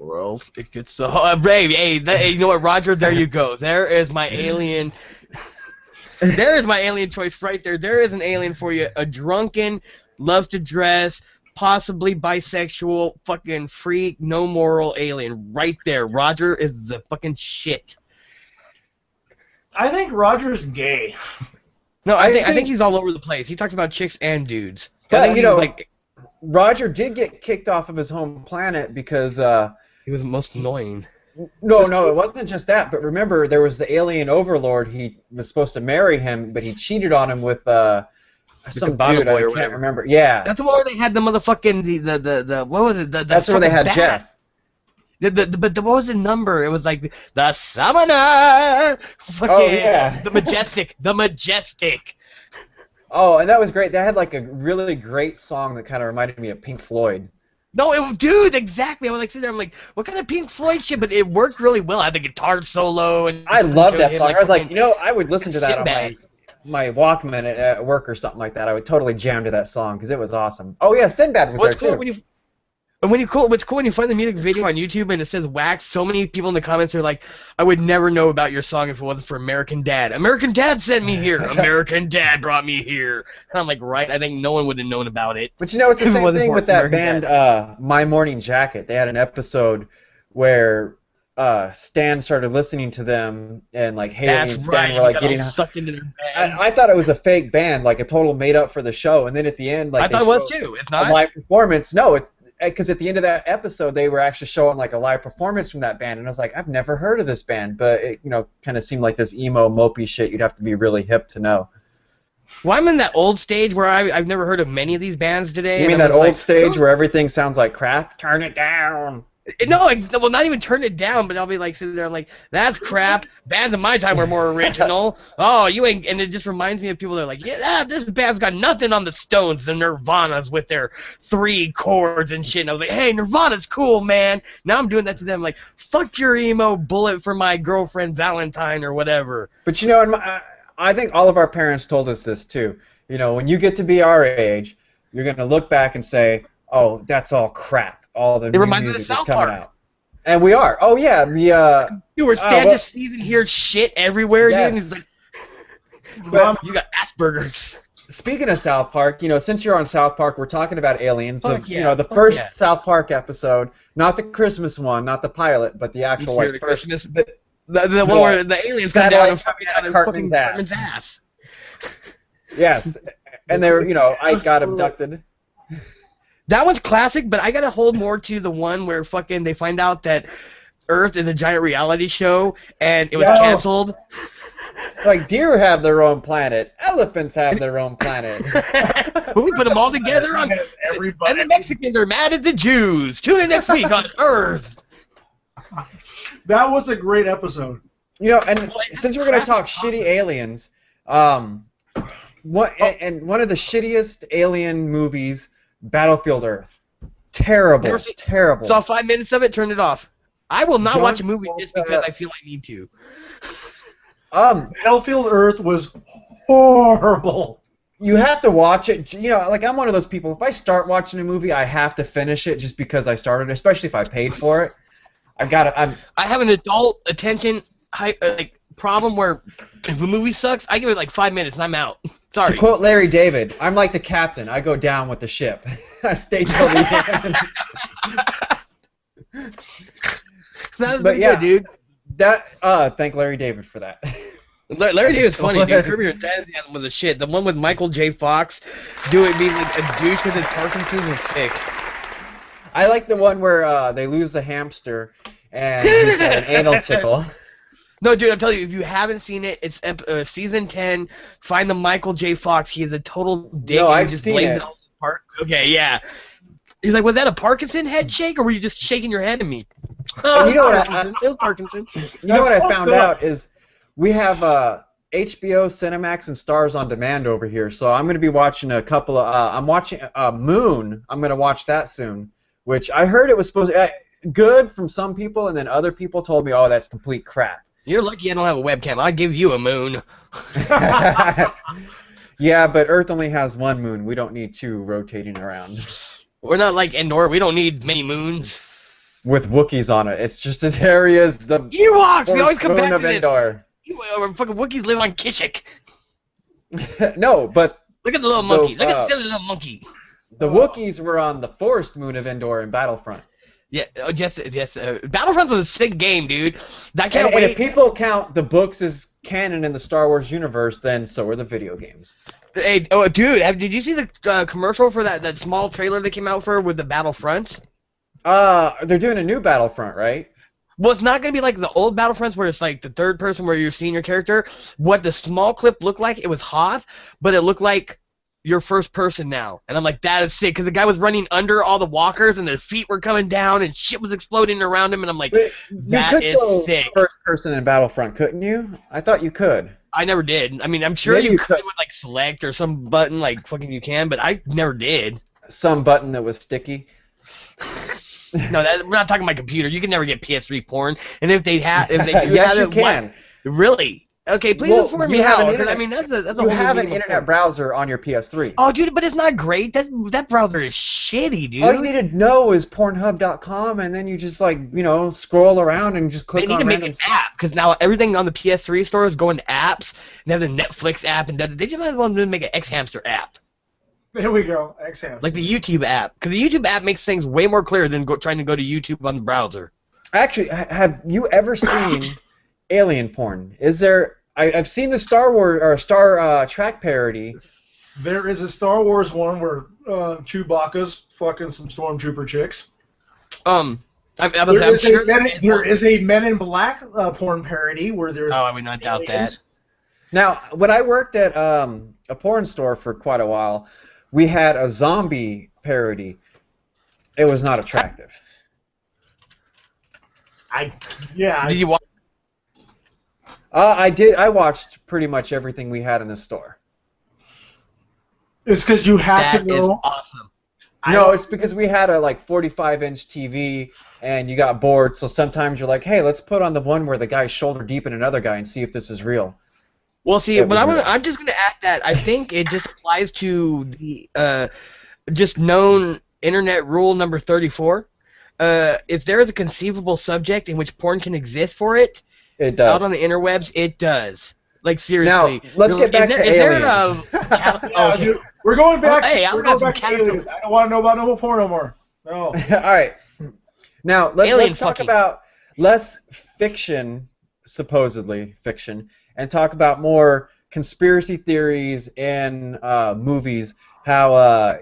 Or else it gets so... Hey, you know what, Roger? There you go. There is my alien... There is my alien choice right there. There is an alien for you. A drunken, loves to dress, possibly bisexual, fucking freak, no moral alien. Right there. Roger is the fucking shit.
I think Roger's gay.
No, I think he's all over the place. He talks about chicks and dudes.
But,
I think
you know,
like...
Roger did get kicked off of his home planet because...
he was the most annoying.
No, it wasn't just that. But remember, there was the alien overlord. He was supposed to marry him, but he cheated on him with some dude. I can't remember. Yeah,
that's the one where they had the motherfucking the what was it?
That's where they had Jeff.
But what was the number? It was like the summoner. Fucking,
oh yeah,
the majestic.
Oh, and that was great. They had like a really great song that kind of reminded me of Pink Floyd.
No, dude, exactly. I was like sitting there, I'm like, what kind of Pink Floyd shit? But it worked really well. I had the guitar solo, and
I loved that song. I was like, you know, I would listen to that on my Walkman at work or something like that. I would totally jam to that song because it was awesome. Oh yeah, Sinbad was there too.
What's cool when you find the music video on YouTube and it says Wax, so many people in the comments are like, I would never know about your song if it wasn't for American Dad. American Dad sent me here. American Dad brought me here. And I'm like, right, I think no one would have known about it.
But you know, it's the same thing with that band, My Morning Jacket. They had an episode where Stan started listening to them and like Haley and Stan were like getting
sucked into their band.
I thought it was a fake band, like a total made up for the show. And then at the end, like
I thought it was too. It's not
a live performance. No, it's because at the end of that episode, they were actually showing like a live performance from that band, and I was like, I've never heard of this band, but it, you know, kind of seemed like this emo, mopey shit. You'd have to be really hip to know.
Well, I'm in that old stage where I've never heard of many of these bands today.
You mean that old stage where everything sounds like crap? Turn it down.
No, well, not even turn it down, but I'll be like sitting there, I'm like, that's crap. Bands of my time were more original. Oh, you ain't, and it just reminds me of people that are like, yeah, this band's got nothing on the Stones, the Nirvanas with their 3 chords and shit. And I was like, hey, Nirvana's cool, man. Now I'm doing that to them, like, fuck your emo bullet for my girlfriend Valentine or whatever.
But you know, I think all of our parents told us this too. You know, when you get to be our age, you're gonna look back and say, oh, that's all crap. All the new music is coming out. And we are. Oh, yeah.
You were just seeing here shit everywhere, dude. And he's like, you got Asperger's.
Speaking of South Park, you know, since you're on South Park, we're talking about aliens. You know, the first South Park episode, not the Christmas one, not the pilot, but the actual
first. Christmas, but the one where the aliens come down and fucking out of Cartman's ass.
Yes. And they were, you know, Ike got abducted.
That one's classic, but I gotta hold more to the one where fucking they find out that Earth is a giant reality show and it was canceled.
Like deer have their own planet, elephants have their own planet.
But we put them all together on everybody. And the Mexicans are mad at the Jews. Tune in next week on Earth.
That was a great episode.
You know, and since we're gonna talk shitty aliens, and one of the shittiest alien movies. Battlefield Earth. Terrible. Terrible.
Saw 5 minutes of it, turned it off. I will not
John
watch a movie just
Travolta-
because I feel I need to.
Battlefield Earth was horrible.
You have to watch it. You know, like I'm one of those people. If I start watching a movie, I have to finish it just because I started, especially if I paid for it. I
have an adult attention problem where if a movie sucks, I give it like 5 minutes and I'm out. Sorry.
To quote Larry David, I'm like the captain. I go down with the ship. I stay till the end.
That was good, dude.
Thank Larry David for that.
Larry David's funny, dude. Curb Your Enthusiasm was a shit. The one with Michael J. Fox being like a douche with his Parkinson's was sick.
I like the one where they lose the hamster and he's got an anal tickle.
No, dude, I'm telling you, if you haven't seen it, it's season 10. Find the Michael J. Fox. He is a total dick.
No,
and
I've
he just
seen
blames
it.
it on the park. Okay, yeah. He's like, was that a Parkinson head shake, or were you just shaking your head at me? Oh,
you know what
Parkinson's. It was Parkinson's.
You know what I found out is we have HBO, Cinemax, and Stars on Demand over here. So I'm going to be watching a couple of. I'm watching Moon. I'm going to watch that soon, which I heard it was supposed to good from some people, and then other people told me, oh, that's complete crap.
You're lucky I don't have a webcam. I'd give you a moon.
Yeah, but Earth only has one moon. We don't need two rotating around.
We're not like Endor. We don't need many moons.
With Wookiees on it. It's just as hairy as the
Ewoks! We always come back to
of
this.
Endor.
Fucking Wookiees live on Kishik.
No, but
Look at the little monkey. Look at the silly little monkey.
the Wookiees were on the forest moon of Endor in Battlefront.
Yeah, yes. Battlefront was a sick game, dude. I can't
And
wait.
if people count the books as canon in the Star Wars universe, then so are the video games.
Hey, dude, did you see the commercial for that small trailer that came out for with the Battlefront?
They're doing a new Battlefront, right?
Well, it's not going to be like the old Battlefronts where it's like the third person where you're seeing your character. What the small clip looked like, it was Hoth, but it looked like you're first person now. And I'm like, that is sick, because the guy was running under all the walkers and the feet were coming down and shit was exploding around him, and I'm like, that is sick.
First person in Battlefront, couldn't you? I thought you could.
I never did. I mean, I'm sure
Maybe
you
you
could
could.
with like select or some button like fucking you can, but I never did.
Some button that was sticky.
No, we're not talking my computer. You can never get PS3 porn, and if they do
Yes,
have
you
it,
can.
what? Really? Okay, please
Well,
inform
you
me
have
how,
an
because I
internet-
mean that's a
You
whole
have
new
an
medium of
internet
porn.
browser on your PS3.
Oh, dude, but it's not great. That browser is shitty, dude.
All you need to know is Pornhub.com, and then you just scroll around and just click
They need
on
to make
random
an app, because now everything on the PS3 store is going to apps. They have the Netflix app, and they just might as well make an X-Hamster app.
There we go. X-Hamster.
Like the YouTube app, because the YouTube app makes things way more clear than trying to go to YouTube on the browser.
Actually, have you ever seen alien porn? Is there? I've seen the Star Wars or Star Trek parody.
There is a Star Wars one where Chewbacca's fucking some stormtrooper chicks.
I'm
There
sure
is a Men in Black porn parody where there's.
Oh, I would not doubt that.
Now, when I worked at a porn store for quite a while, we had a zombie parody. It was not attractive.
Did you watch?
I did. I watched pretty much everything we had in the store.
It's because you had to
That
know.
is awesome.
No, it's because we had a 45-inch TV, and you got bored. So sometimes you're like, "Hey, let's put on the one where the guy's shoulder deep in another guy and see if this is real."
Well, see,
That
but
was real.
I'm just gonna add that I think it just applies to the just known internet rule number 34. If there is a conceivable subject in which porn can exist for it,
It does.
out on the interwebs, it does. Like seriously.
Now, let's get back to
is there
aliens.
Yeah, dude, we're going back.
Hey, I
we're
got
going
some
back to
caterpillar.
aliens. I don't want to know about no porn no more. No.
All right. Now
Alien
let's talk
fucking.
about less fiction, supposedly fiction, and talk about more conspiracy theories in movies. How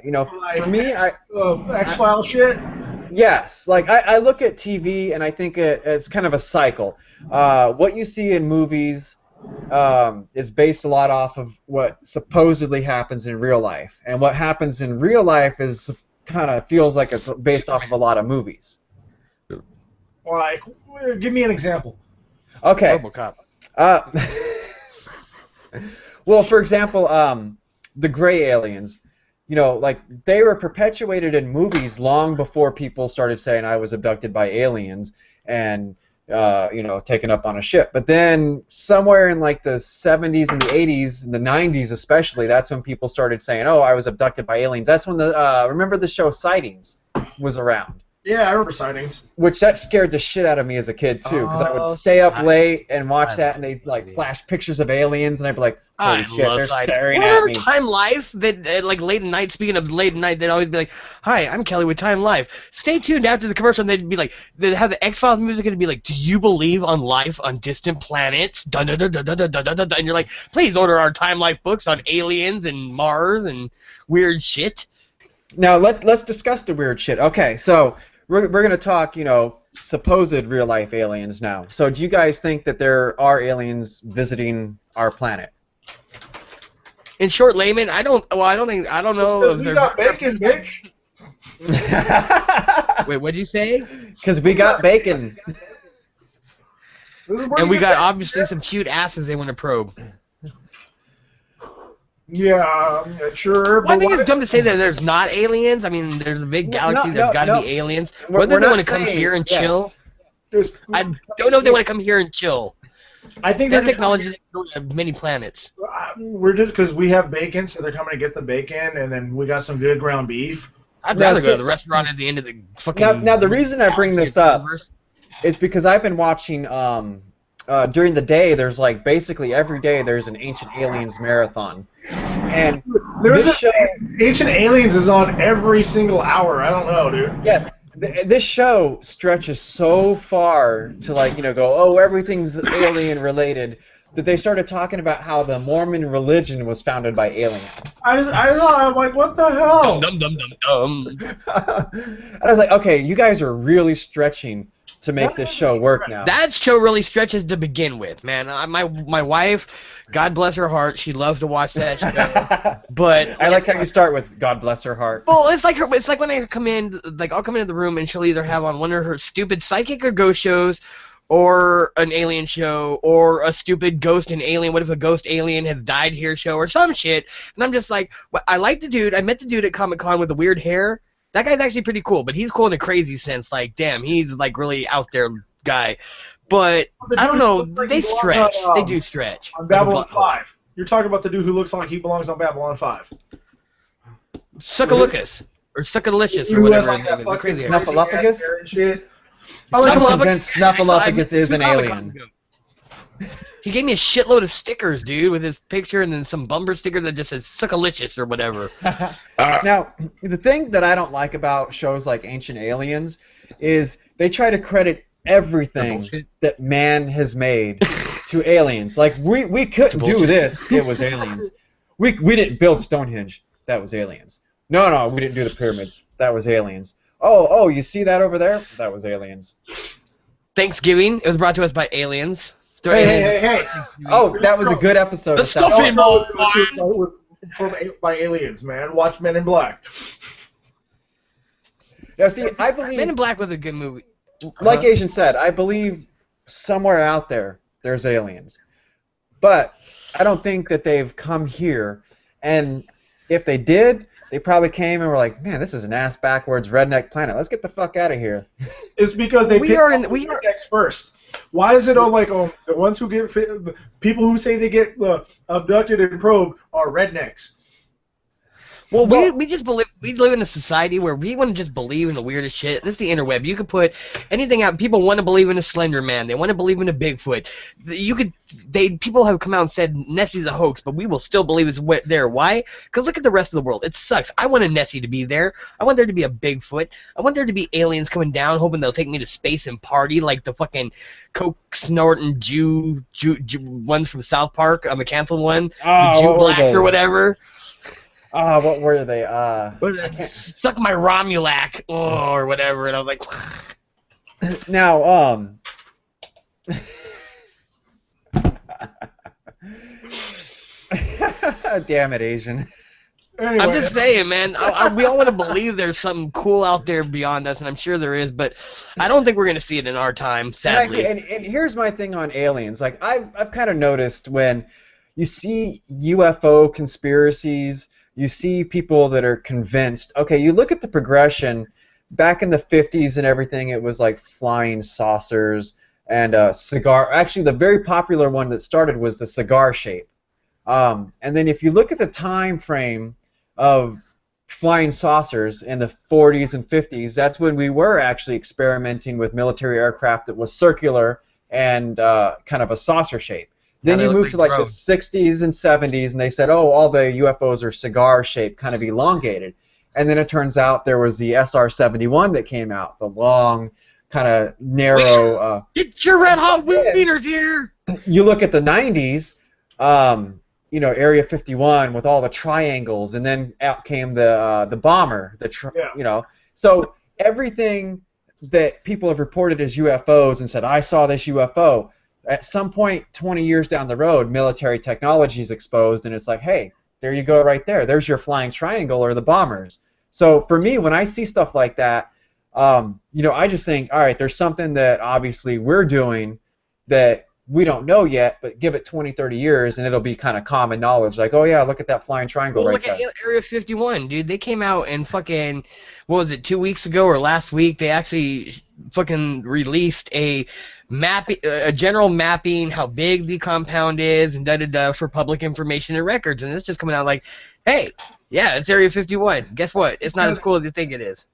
for me,
X-Files shit.
yes, I look at TV and I think it's kind of a cycle. What you see in movies is based a lot off of what supposedly happens in real life, and what happens in real life is kind of feels like it's based off of a lot of movies.
Like, give me an example.
Okay.
RoboCop.
Well, for example, the gray aliens. They were perpetuated in movies long before people started saying I was abducted by aliens, and taken up on a ship. But then somewhere in like the 70s and the 80s, and the 90s especially, that's when people started saying, "Oh, I was abducted by aliens." That's when remember the show Sightings was around.
Yeah, I remember Sightings.
Which that scared the shit out of me as a kid too, because I would stay up late and watch that, and they'd like flash pictures of aliens, and I'd be like, "Holy shit, they're staring at me."
Time Life? That like late at night. Speaking of late at night, they'd always be like, "Hi, I'm Kelly with Time Life. Stay tuned after the commercial." And they'd be like, they'd have the X-Files music, and it'd be like, "Do you believe on life on distant planets?" Dun dun dun dun dun dun dun dun dun. And you're like, "Please order our Time Life books on aliens and Mars and weird shit."
Now let's discuss the weird shit. Okay, so. We're going to talk, supposed real-life aliens now. So do you guys think that there are aliens visiting our planet?
In short, layman, I don't know if
we got bacon, bitch.
Wait, what'd you say?
Because we got bacon.
And we got obviously some cute asses they want to probe.
Yeah, sure.
Well, I think it's dumb to say that there's not aliens. I mean, there's a big galaxy. There's got to be aliens. Whether they want to come here and chill, I don't know if they want to come here and chill.
I think
their technology is many planets.
We're just because we have bacon, so they're coming to get the bacon, and then we got some good ground beef.
I'd rather go to the restaurant at the end of the fucking.
Now the reason I bring this up is because I've been watching. During the day, there's like basically every day there's an Ancient Aliens marathon. And
Ancient Aliens is on every single hour. I don't know, dude.
Yes, this show stretches so far to go, oh, everything's alien related, that they started talking about how the Mormon religion was founded by aliens.
I know. I'm like, what the hell?
Dum dum dum dum.
And I was like, okay, you guys are really stretching to make this show work now.
That show really stretches to begin with, man. My wife, God bless her heart, she loves to watch that show. But
I like how you start with God bless her heart.
Well, it's like when I come in, like I'll come into the room and she'll either have on one of her stupid psychic or ghost shows, or an alien show, or a stupid ghost and alien. What if a ghost alien has died here show, or some shit? And I'm just like, well, I like the dude. I met the dude at Comic-Con with the weird hair. That guy's actually pretty cool, but he's cool in a crazy sense. Like, damn, he's like really out there guy. But I don't know, they stretch. They do stretch.
On Babylon 5. You're talking about the dude who looks like he belongs on Babylon 5.
Suckalookus. Or Suckalicious, or whatever.
The crazy Snuffleupagus? I'm convinced Snuffleupagus is an alien.
He gave me a shitload of stickers, dude, with his picture and then some bumper sticker that just says Suckalicious or whatever.
Now, the thing that I don't like about shows like Ancient Aliens is they try to credit everything that man has made to aliens. Like, we couldn't do this, it was aliens. We didn't build Stonehenge, that was aliens. No, we didn't do the pyramids, that was aliens. Oh, you see that over there? That was aliens.
Thanksgiving, it was brought to us by aliens.
Hey.
Oh, that was a good episode.
The stuffing ball
by aliens, man. Watch Men in Black.
Now, see, I believe...
Men in Black was a good movie.
Like Asian said, I believe somewhere out there's aliens. But I don't think that they've come here. And if they did, they probably came and were like, man, this is an ass-backwards redneck planet. Let's get the fuck out of here.
It's because they picked the rednecks first. Why is it all like, the ones who get people who say they get abducted and probed are rednecks?
Well, we just believe we live in a society where we want to just believe in the weirdest shit. This is the interweb. You could put anything out. People want to believe in a Slender Man. They want to believe in a Bigfoot. People have come out and said Nessie's a hoax, but we will still believe it's there. Why? Because look at the rest of the world. It sucks. I want a Nessie to be there. I want there to be a Bigfoot. I want there to be aliens coming down, hoping they'll take me to space and party like the fucking coke snorting Jew ones from South Park, the canceled one, the Jew blacks or whatever.
What were they?
Suck my Romulac, or whatever, and I was like...
Now, damn it, Asian.
Anyway.
I'm just saying, man, we all want to believe there's something cool out there beyond us, and I'm sure there is, but I don't think we're going to see it in our time, sadly.
And here's my thing on aliens. Like, I've kind of noticed when you see UFO conspiracies... You see people that are convinced. Okay, you look at the progression back in the 50s and everything, it was like flying saucers and cigar. Actually, the very popular one that started was the cigar shape. And then if you look at the time frame of flying saucers in the 40s and 50s, that's when we were actually experimenting with military aircraft that was circular and kind of a saucer shape. Then you move to like the 60s and 70s, and they said, oh, all the UFOs are cigar shaped, kind of elongated. And then it turns out there was the SR-71 that came out, the long, kind of narrow.
Get your red hot wieners here!
You look at the 90s, Area 51 with all the triangles, and then out came the bomber, So everything that people have reported as UFOs and said, I saw this UFO, at some point 20 years down the road, military technology is exposed, and it's like, hey, there you go right there. There's your flying triangle or the bombers. So for me, when I see stuff like that, I just think, all right, there's something that obviously we're doing that we don't know yet, but give it 20, 30 years, and it'll be kind of common knowledge. Like, oh, yeah, look at that flying triangle right there.
Look at Area 51, dude. They came out and fucking, what was it, 2 weeks ago or last week, they actually fucking released a general mapping, how big the compound is, and da-da-da for public information and records. And it's just coming out like, hey, yeah, it's Area 51. Guess what? It's not as cool as you think it is.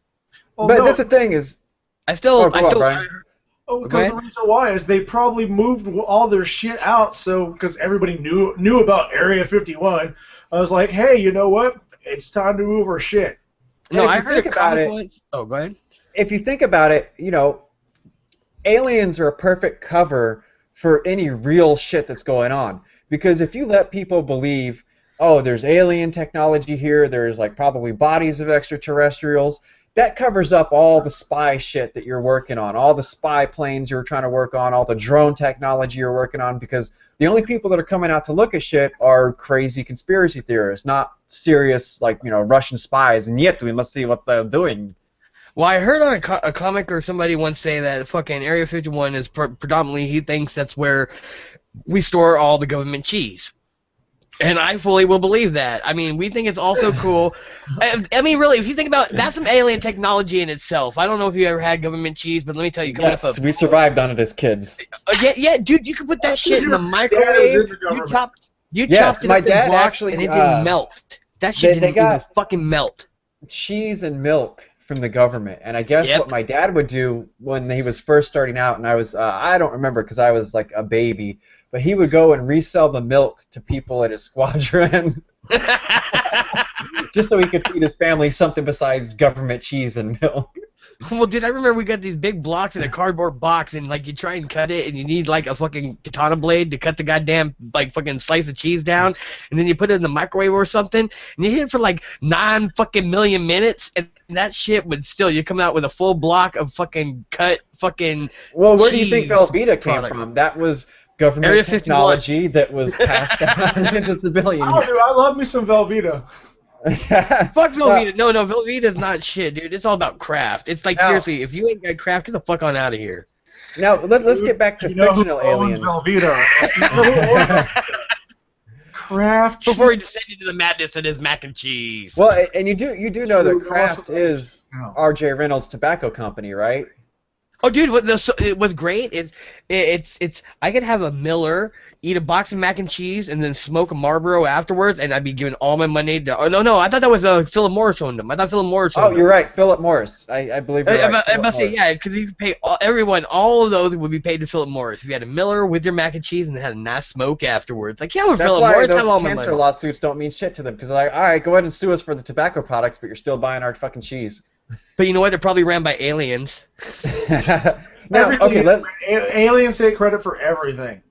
Well, but that's the thing is...
because the reason why is they probably moved all their shit out, because everybody knew about Area 51. I was like, hey, you know what? It's time to move our shit.
No, I heard about it. Oh, go ahead.
If you think about it, aliens are a perfect cover for any real shit that's going on. Because if you let people believe, oh, there's alien technology here, there's like probably bodies of extraterrestrials, that covers up all the spy shit that you're working on, all the spy planes you're trying to work on, all the drone technology you're working on, because the only people that are coming out to look at shit are crazy conspiracy theorists, not serious, Russian spies, and yet we must see what they're doing.
Well, I heard on a comic or somebody once say that fucking Area 51 is predominantly, he thinks that's where we store all the government cheese. And I fully will believe that. I mean, we think it's also cool. I mean, really, if you think about it, that's some alien technology in itself. I don't know if you ever had government cheese, but let me tell you.
Yes, we survived on it as kids.
Yeah, dude, you could put that shit in the microwave. You chopped it up in blocks, and it didn't melt. That shit didn't even fucking melt.
Cheese and milk from the government, and I guess what my dad would do when he was first starting out, and I don't remember because I was like a baby, but he would go and resell the milk to people at his squadron just so he could feed his family something besides government cheese and milk.
Well, dude, I remember we got these big blocks in a cardboard box, and you try and cut it, and you need a fucking katana blade to cut the goddamn fucking slice of cheese down, and then you put it in the microwave or something, and you hit it for 9 fucking million minutes, and that shit would still, you come out with a full block of fucking cut fucking.
Well, where do you think Velveeta came from? That was government Area technology that was passed down into civilian.
Oh, dude, I love me some Velveeta.
Fuck Velveeta. No, Velveeta's not shit, dude. It's all about craft. It's seriously, if you ain't got craft, get the fuck on out of here.
Now, let's get back to fictional aliens.
Velveeta. Kraft.
Before he descended to the madness of his mac and cheese.
Well, and you do know that Kraft is R.J. Reynolds' tobacco company, right?
Oh, dude, what's great is it's I could have a Miller, eat a box of mac and cheese, and then smoke a Marlboro afterwards, and I'd be giving all my money to. Oh no, I thought that was Philip Morris owned them. I thought Philip Morris owned them.
Oh, you're right, Philip Morris. I believe you're right.
I must say, yeah, because you could pay all of those would be paid to Philip Morris. If you had a Miller with your mac and cheese and then had a nice smoke afterwards, Philip Morris have all my money.
Cancer lawsuits don't mean shit to them because they're like, all right, go ahead and sue us for the tobacco products, but you're still buying our fucking cheese.
But you know what? They're probably ran by aliens.
Aliens take credit for everything.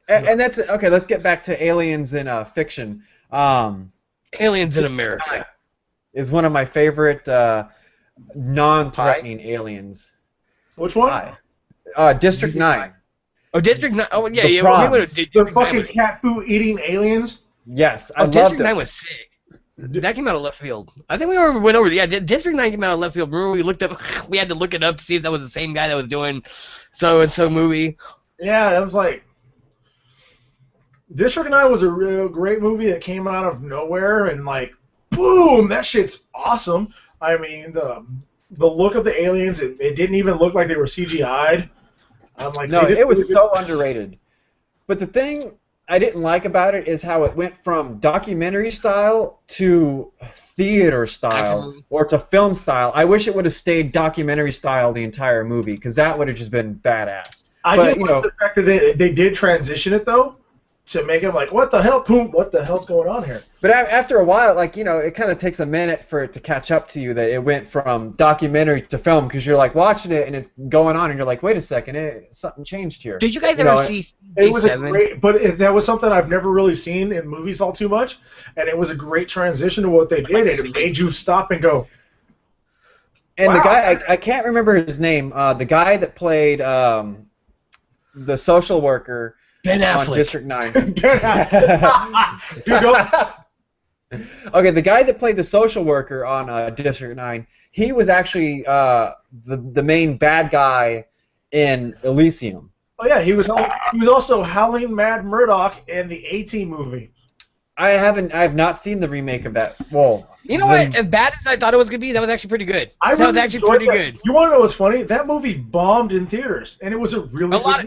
And that's okay. Let's get back to aliens in fiction.
Aliens in America
is one of my favorite non-threatening aliens.
Which one?
District 9.
Oh, District 9. Oh, yeah,
the fucking cat food eating aliens.
Yes, I loved
District
it.
9 was sick. That came out of left field. I think we went over. Yeah, District 9 came out of left field. Remember, we had to look it up to see if that was the same guy that was doing so and so movie.
Yeah, that was District 9 was a real great movie that came out of nowhere and boom, that shit's awesome. I mean, the look of the aliens, it didn't even look like they were CGI'd. I'm like,
no, it was so underrated. But the thing I didn't like about it is how it went from documentary style to theater style or to film style. I wish it would have stayed documentary style the entire movie because that would have just been badass.
I do like the fact that they did transition it though to make it like, what the hell, boom, what the hell's going on here?
But after a while, like, you know, it kind of takes a minute for it to catch up to you that it went from documentary to film because you're like watching it and it's going on and you're like, wait a second, something changed here.
Did you guys ever see?
It was a great, but that was something I've never really seen in movies all too much, and it was a great transition to what they did, and it made you stop and go.
And
wow.
The guy, I can't remember his name. The guy that played the social worker.
Ben Affleck.
On District 9.
Ben Affleck.
Okay, the guy that played the social worker on District 9, he was actually the main bad guy in Elysium.
Oh yeah, he was also Howling Mad Murdoch in the A-Team movie.
I have not seen the remake of that. Well,
you know what? As bad as I thought it was gonna be, that was actually pretty good. That was actually pretty good.
You want to know what's funny? That movie bombed in theaters, and it was a really
a lot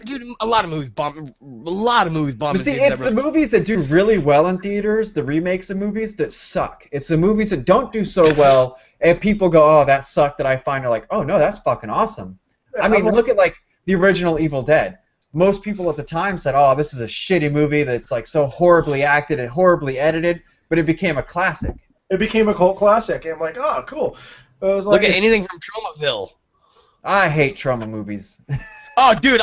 of movies bombed. A lot of movies bombed.
But see, it's the movies that do really well in theaters, the remakes of movies that suck. It's the movies that don't do so well, and people go, "Oh, that sucked." That I find are like, "Oh no, that's fucking awesome." I mean, look at like the original Evil Dead. Most people at the time said, "Oh, this is a shitty movie that's like so horribly acted and horribly edited," but it became a classic.
It became a cult classic, and I'm like, "Oh, cool."
Look at anything from Tromaville.
I hate trauma movies.
Oh, dude,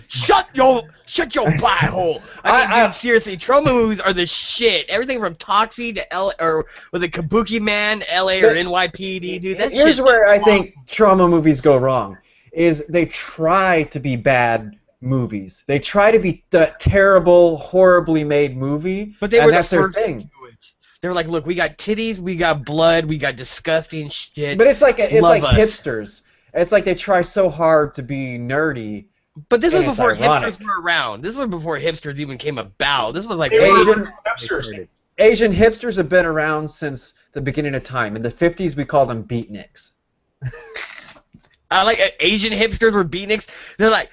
shut your butthole. Dude, seriously, trauma movies are the shit. Everything from Toxie to L or with the Kabuki Man, LA or NYPD, dude.
Here's where I think trauma movies go wrong: is they try to be bad movies. They try to be the terrible, horribly made movie,
but they were
that's
the first
their thing.
To do it. They were like, look, we got titties, we got blood, we got disgusting shit.
But it's like hipsters. It's like they try so hard to be nerdy.
But this was before hipsters were around. This was before hipsters even came about. This was like
Asian hipsters.
Asian hipsters have been around since the beginning of time. In the 50s, we called them beatniks.
I like Asian hipsters were beatniks. They're like,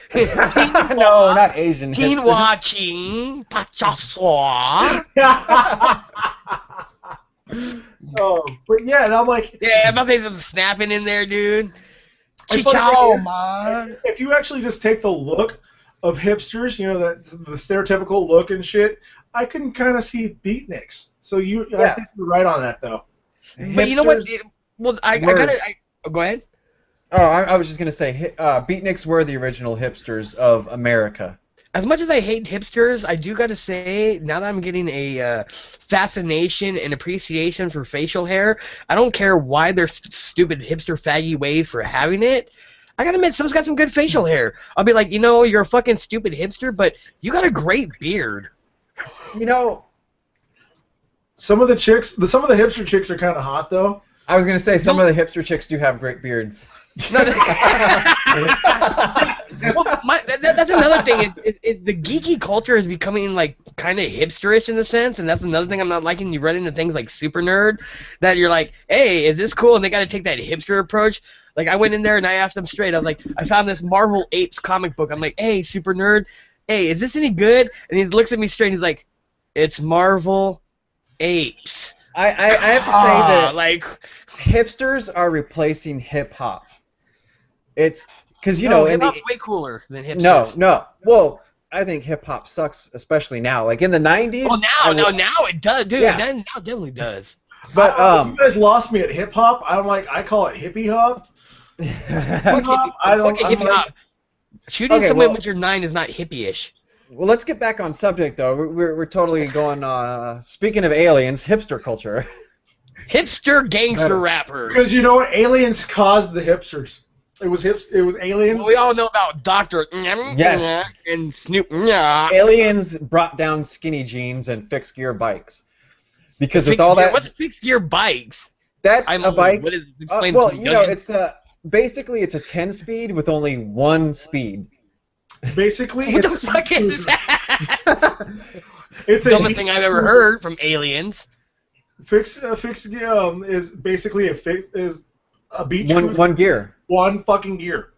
no, not Asian hipsters.
Teen watching, pachaswa.
Oh, but yeah, and I'm like,
yeah, I'm about to say some snapping in there, dude. Chichao, man.
If you actually just take the look of hipsters, you know, the stereotypical look and shit, I can kind of see beatniks. So I think you're right on that, though.
But you know what? Well, I gotta. Go ahead.
Oh, I was just gonna say, beatniks were the original hipsters of America.
As much as I hate hipsters, I do gotta say, now that I'm getting a fascination and appreciation for facial hair, I don't care why they're stupid hipster faggy ways for having it. I gotta admit, someone's got some good facial hair. I'll be like, you know, you're a fucking stupid hipster, but you got a great beard.
You know,
some of the hipster chicks are kind of hot though.
I was gonna say some of the hipster chicks do have great beards.
Well, that's another thing. The geeky culture is becoming like kind of hipsterish in the sense, and that's another thing I'm not liking. You run into things like Super Nerd that you're like, hey, is this cool? And they got to take that hipster approach. Like I went in there and I asked them straight. I was like, I found this Marvel Apes comic book. I'm like, hey, Super Nerd, hey, is this any good? And he looks at me straight and he's like, it's Marvel Apes.
I have to say that
like
hipsters are replacing hip hop. It's because you know
hip hop's way cooler than hipsters.
No. Well, I think hip hop sucks, especially now. Like in the '90s.
Oh, now it does, dude.
Yeah.
Now it definitely does.
But
you guys lost me at hip hop. I call it hippie hop.
Fuck hippie hop. Shooting someone with your 9 is not hippie-ish.
Well, let's get back on subject though. We're totally going. Speaking of aliens, hipster culture.
Hipster gangster rappers.
Because you know what, aliens caused the hipsters. It was aliens.
Well, we all know about Dr.
Yes.
and Snoop.
Aliens brought down skinny jeans and fixed gear bikes. Because with all that,
what's fixed gear bikes?
That's a bike.
What is it?
Well, you know, it's basically it's a 10-speed with only one speed.
Basically,
what the fuck is that?
It's
the dumbest thing I've ever heard from aliens.
Fixed gear is basically a beach
one
cruiser.
one gear.
One fucking gear.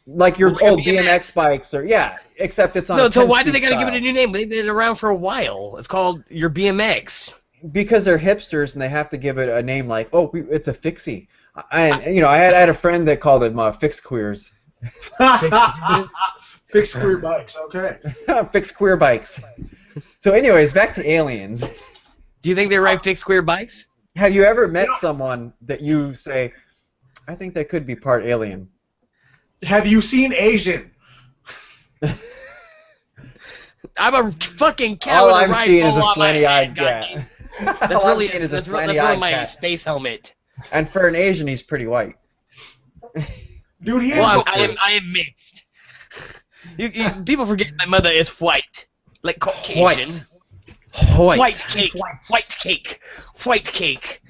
Like your
Like a
old
BMX.
BMX bikes, or except it's on.
No,
a
so why
10-speed
do they gotta give
style.
it a new name? They've been around for a while. It's called your BMX.
Because they're hipsters and they have to give it a name like, it's a fixie. And I had a friend that called them fixed queers.
Fixed queer bikes. Okay.
Fixed queer bikes. So, anyways, back to aliens.
Do you think they ride fixed queer bikes?
Have you ever met someone that you say, I think they could be part alien?
Have you seen Asian?
I'm a fucking cat
All
with a
I've seen is a
rifle on my
slanty-eyed
head.
cat.
That's
All I've
really
seen is a
that's really
slanty-eyed
my
cat.
space helmet.
And for an Asian, he's pretty white.
Dude, he
Well,
is.
I am mixed. People forget my mother is white, like Caucasian. White cake. White cake.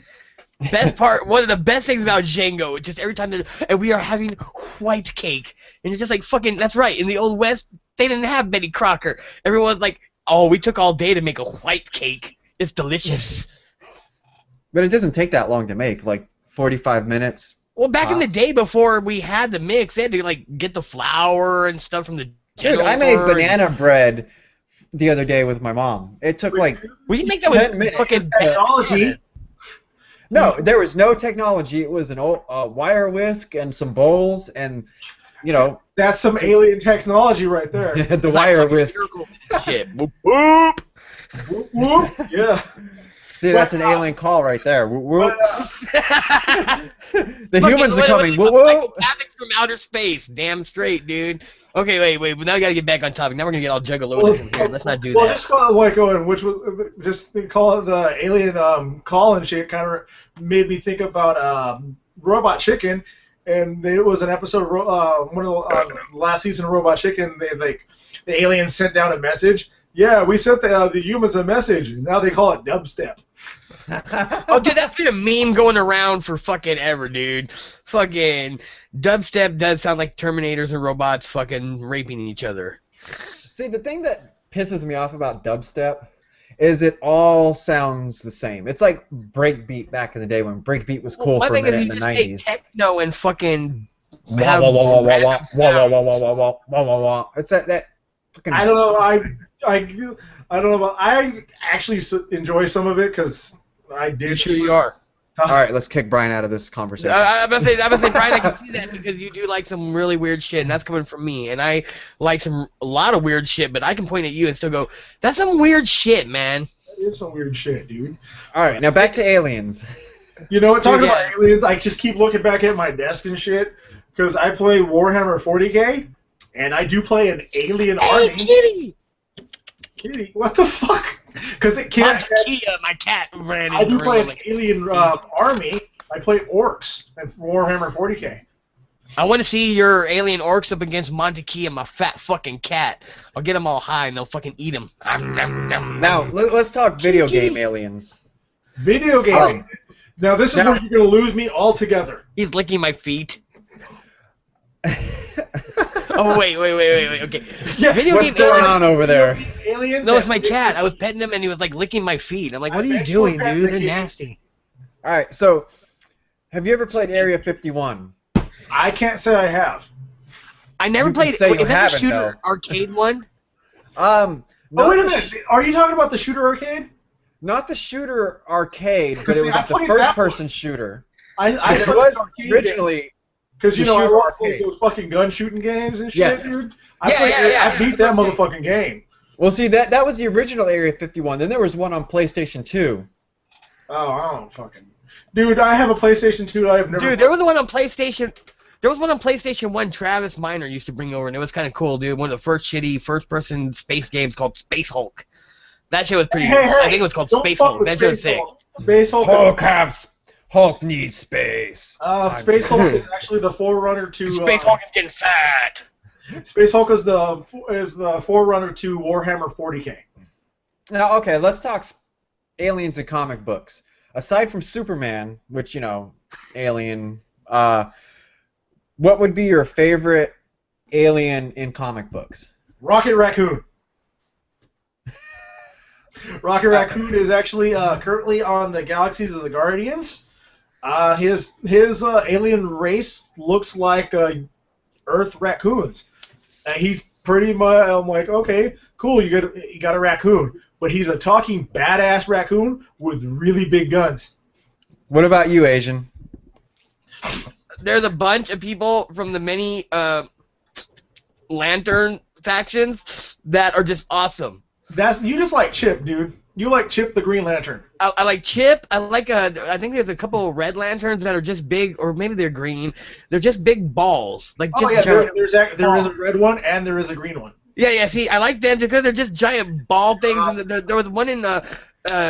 Best part, one of the best things about Django, just every time and we are having white cake, and it's just like fucking. That's right. In the old West, they didn't have Betty Crocker. Everyone's like, oh, we took all day to make a white cake. It's delicious.
But it doesn't take that long to make, like 45 minutes.
Well, back in the day before we had the mix, they had to like get the flour and stuff from the.
Dude, I made banana bread the other day with my mom. It took like.
Will you make that
10
with
minutes.
fucking
Technology.
No, there was no technology. It was an old wire whisk and some bowls and,
That's some alien technology right there.
the wire whisk.
Shit. Whoop, whoop.
Whoop, whoop. Yeah.
See, that's an alien call right there. Whoop, whoop. The
Fucking
humans are coming. Whoop, whoop.
Psychopathics from outer space. Damn straight, dude. Okay, wait. Now we gotta get back on topic. Now we're gonna get all juggalo in here. Let's not do
Well,
that.
just call it like going, which was just they call it the alien call and shit. Kind of made me think about Robot Chicken, and it was an episode of one of the last season of Robot Chicken. They the aliens sent down a message. Yeah, we sent the humans a message. Now they call it dubstep.
Oh, dude, that's been a meme going around for fucking ever, dude. Fucking dubstep does sound like Terminators and robots fucking raping each other.
See, the thing that pisses me off about dubstep is it all sounds the same. It's like breakbeat back in the day when breakbeat was cool
My
for a
thing
minute
is,
in
you
the
just take
90s.
techno and fucking
Wah,
have
wah, wah, wah, wah,
random
wah,
sounds.
wah, wah, wah, wah, wah, wah, wah, wah. It's that fucking.
I don't know. I don't know about. I actually enjoy some of it because I did.
You sure you are.
All right, let's kick Brian out of this conversation.
I'm gonna say, Brian, I can see that because you do like some really weird shit, and that's coming from me. And I like a lot of weird shit, but I can point at you and still go, "That's some weird shit, man."
That is some weird shit, dude.
All right, now back to aliens.
You know what? Talking
Dude,
about aliens, I just keep looking back at my desk and shit because I play Warhammer 40K, and I do play an alien
Hey,
army.
kitty!
Kitty, what the fuck? Because it can't.
Kia, my cat, ran
I do
in
play an
like,
alien army. I play orcs in Warhammer 40K.
I want to see your alien orcs up against Monte Kia, my fat fucking cat. I'll get them all high and they'll fucking eat them.
Now let's talk video game aliens.
Video game.
Oh.
Now this is
Now-
where you're gonna lose me altogether.
He's licking my feet. Oh wait. Okay.
Yeah,
Video
What's
game
going
aliens.
on over there?
Aliens.
No, it's my cat. I was petting him and he was like licking my feet. I'm like, what are you doing, dude? They're nasty.
All right, so have you ever played Area 51?
I can't say I have.
I never
You can
played.
say
Wait,
you
is that the
haven't,
shooter arcade one?
No,
Oh wait a minute. Are you talking about the shooter arcade?
Not the shooter arcade, but
See,
it was
I
like the
played that
first-person shooter.
I
It
played
was
the arcade
originally.
because you
the
know I
shooter
love
arcade.
those fucking gun shooting games and shit,
Yes.
dude.
Yeah.
I beat that motherfucking game.
Well, see, that was the original Area 51. Then there was one on PlayStation 2.
Oh, I don't fucking. Dude, I have a PlayStation 2. I've never.
Dude, there was one on PlayStation. There was one on PlayStation 1 Travis Miner used to bring over, and it was kind of cool, dude. One of the first shitty first-person space games called Space Hulk. That shit was pretty.
Hey,
I think it was called
don't
Space
fuck
Hulk.
with
That shit was
Space
sick.
Hulk. Space Hulk.
Hulk needs space.
Space Hulk is actually the forerunner to.
Space Hulk is getting fat.
Space Hulk is the forerunner to Warhammer 40K.
Now, okay, let's talk aliens in comic books. Aside from Superman, which, alien, what would be your favorite alien in comic books?
Rocket Raccoon. Rocket Raccoon is actually currently on the Galaxies of the Guardians. His alien race looks like Earth raccoons. And he's pretty much. I'm like, okay, cool. You got a raccoon, but he's a talking badass raccoon with really big guns.
What about you, Asian?
There's a bunch of people from the many Lantern factions that are just awesome.
You just like Chip, dude. You like Chip the Green Lantern.
I like Chip. I like I think there's a couple of Red Lanterns that are just big, or maybe they're green. They're just big balls, like just giant.
There is a red one and there is a green one.
Yeah. See, I like them because they're just giant ball things. And there was one in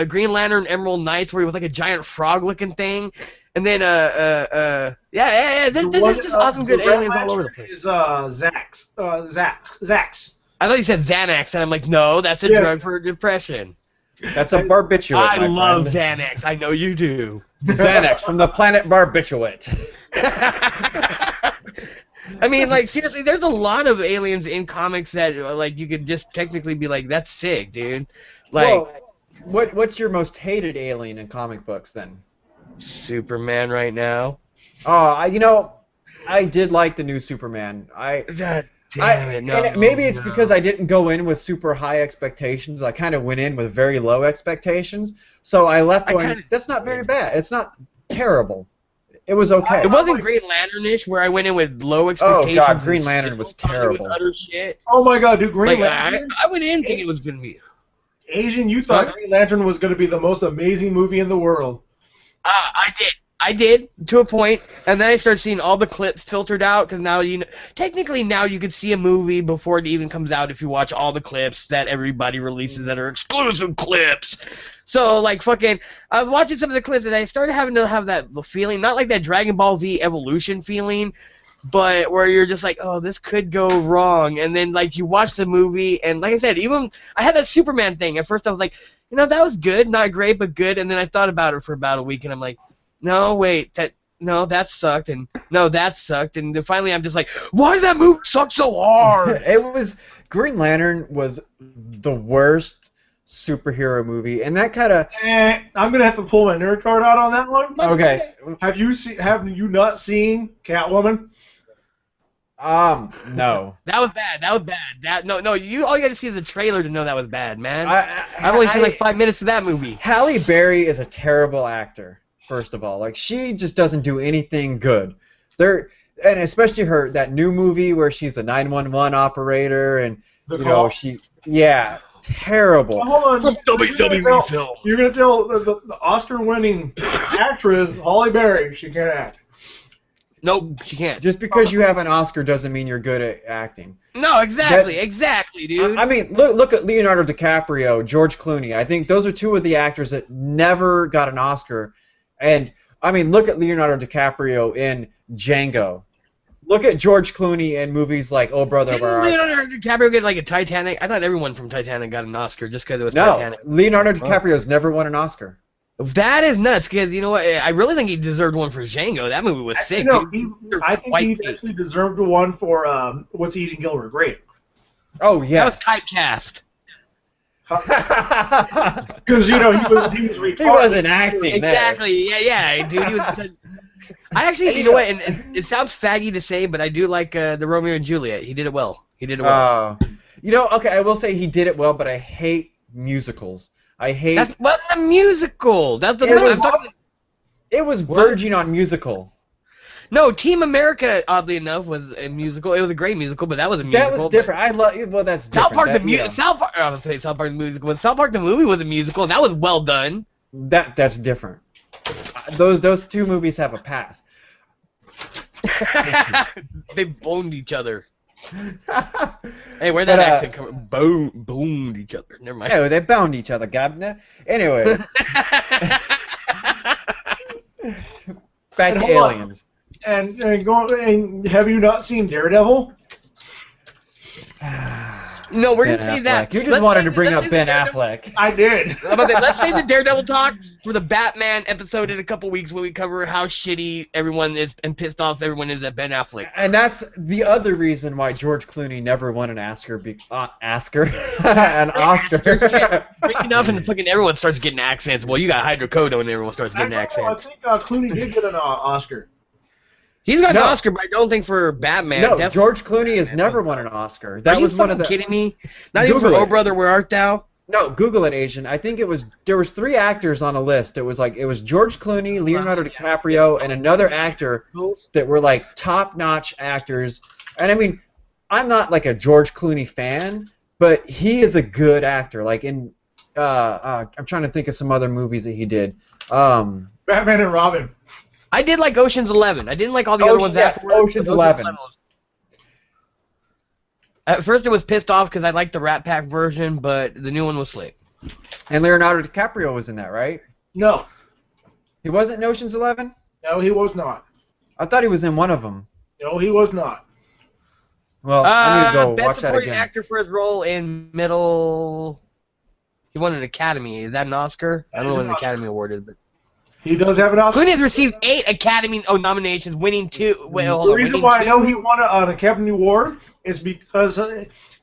Green Lantern Emerald Knights where he was like a giant frog-looking thing. And then yeah. There's just awesome good aliens all over the place.
Is Zax.
I thought you said Xanax, and I'm like, no, that's a drug for depression.
That's a barbiturate.
I love Xanax. I know you do.
Xanax from the planet Barbiturate.
I mean, like, seriously, there's a lot of aliens in comics that, like, you could just technically be like, that's sick, dude. Like,
well, what's your most hated alien in comic books, then?
Superman right now.
Oh, I did like the new Superman.
Damn it, no.
Maybe it's because I didn't go in with super high expectations. I kind of went in with very low expectations. So I left going, that's not very bad. It's not terrible. It was okay.
It wasn't Green Lantern-ish where I went in with low expectations.
Oh, God, Green Lantern was terrible.
With utter shit.
Oh, my God, dude, Green Lantern?
I went in thinking it was going to be...
Asian, you thought Green Lantern was going to be the most amazing movie in the world.
I did to a point, and then I started seeing all the clips filtered out because now technically now you can see a movie before it even comes out if you watch all the clips that everybody releases that are exclusive clips. So like fucking, I was watching some of the clips and I started having to have that feeling, not like that Dragon Ball Z Evolution feeling, but where you're just like, oh, this could go wrong, and then like you watch the movie, and like I said, even I had that Superman thing. At first I was like, that was good, not great, but good, and then I thought about it for about a week, and I'm like, no, wait, that sucked, and no, that sucked, and then finally I'm just like, why did that movie suck so hard?
Green Lantern was the worst superhero movie, and that kind of...
I'm going to have to pull my nerd card out on that one.
Okay.
Have you not seen Catwoman?
No.
That was bad. No, all you got to see is the trailer to know that was bad, man. I've only seen like 5 minutes of that movie.
Halle Berry is a terrible actor. First of all, like she just doesn't do anything good. And especially that new movie where she's a 911 operator, and terrible.
Hold on,
from WWE film.
You're gonna tell the Oscar-winning actress Halle Berry she can't act.
Nope, she can't.
Just because you have an Oscar doesn't mean you're good at acting.
No, exactly, dude.
I mean, look at Leonardo DiCaprio, George Clooney. I think those are two of the actors that never got an Oscar. And, I mean, look at Leonardo DiCaprio in Django. Look at George Clooney in movies like Oh Brother,
Didn't Leonardo DiCaprio get like a Titanic? I thought everyone from Titanic got an Oscar just because it was Titanic.
No, Leonardo DiCaprio's never won an Oscar.
That is nuts, because you know what? I really think he deserved one for Django. That movie was sick.
No, I think he actually deserved one for What's Eating Gilbert Grape.
Oh, yeah.
That was typecast.
Because he was retarded.
He wasn't acting.
Exactly. There. Yeah, dude. He was. I actually, you know what? And it sounds faggy to say, but I do like the Romeo and Juliet. He did it well.
Okay, I will say he did it well, but I hate musicals. That
wasn't a musical.
It was verging on musical.
No, Team America, oddly enough, was a musical. It was a great musical, but that was a musical.
That was different. That's different.
South Park the musical. I would say South Park the musical, but South Park the movie was a musical, and that was well done.
That's different. Those two movies have a pass.
They boned each other. Hey, where'd that accent come from? Boned each other. Never mind.
Yeah, they bound each other, Gabna. Anyway. Back to aliens.
And have you not seen Daredevil?
No, we're
Ben
gonna say
Affleck.
that.
You just
Let's
wanted
say-
to bring
let's
up
say
Ben
the Daredevil-
Affleck.
I did.
How about that? Let's say the Daredevil talk for the Batman episode in a couple weeks when we cover how shitty everyone is and pissed off everyone is at Ben Affleck.
And that's the other reason why George Clooney never won an Oscar. An Oscar.
Break enough and fucking everyone starts getting accents. Well, you got hydrocodone and everyone starts getting
I
accents.
think Clooney did get an Oscar.
He's got an
No.
Oscar, but I don't think for Batman.
No,
Definitely
George Clooney has
Batman.
never won an Oscar.
Are
That
you
was one of
fucking
the.
kidding me? Not even for
Google
Oh
it.
Brother, Where Art Thou?
No, Google it, Asian. I think there was 3 actors on a list. It was George Clooney, Leonardo DiCaprio, and another actor that were like top-notch actors. And I mean, I'm not like a George Clooney fan, but he is a good actor. Like in, I'm trying to think of some other movies that he did.
Batman and Robin.
I did like Ocean's 11. I didn't like all the other ones
yes,
afterwards.
Ocean's 11.
At first, it was pissed off because I liked the Rat Pack version, but the new one was slick.
And Leonardo DiCaprio was in that, right?
No.
He wasn't in Ocean's 11?
No, he was not.
I thought he was in one of them.
No, he was not.
Well, I need to go
Best
watch that
supporting
again.
actor for his role in Middle. He won an Academy. Is that an Oscar? I don't know what an Academy Award is, but
He does have an Oscar.
Clooney has received 8 Academy nominations, winning 2. Wait, hold
The
on.
reason
Winning
why I
2
know he won an Academy Award is because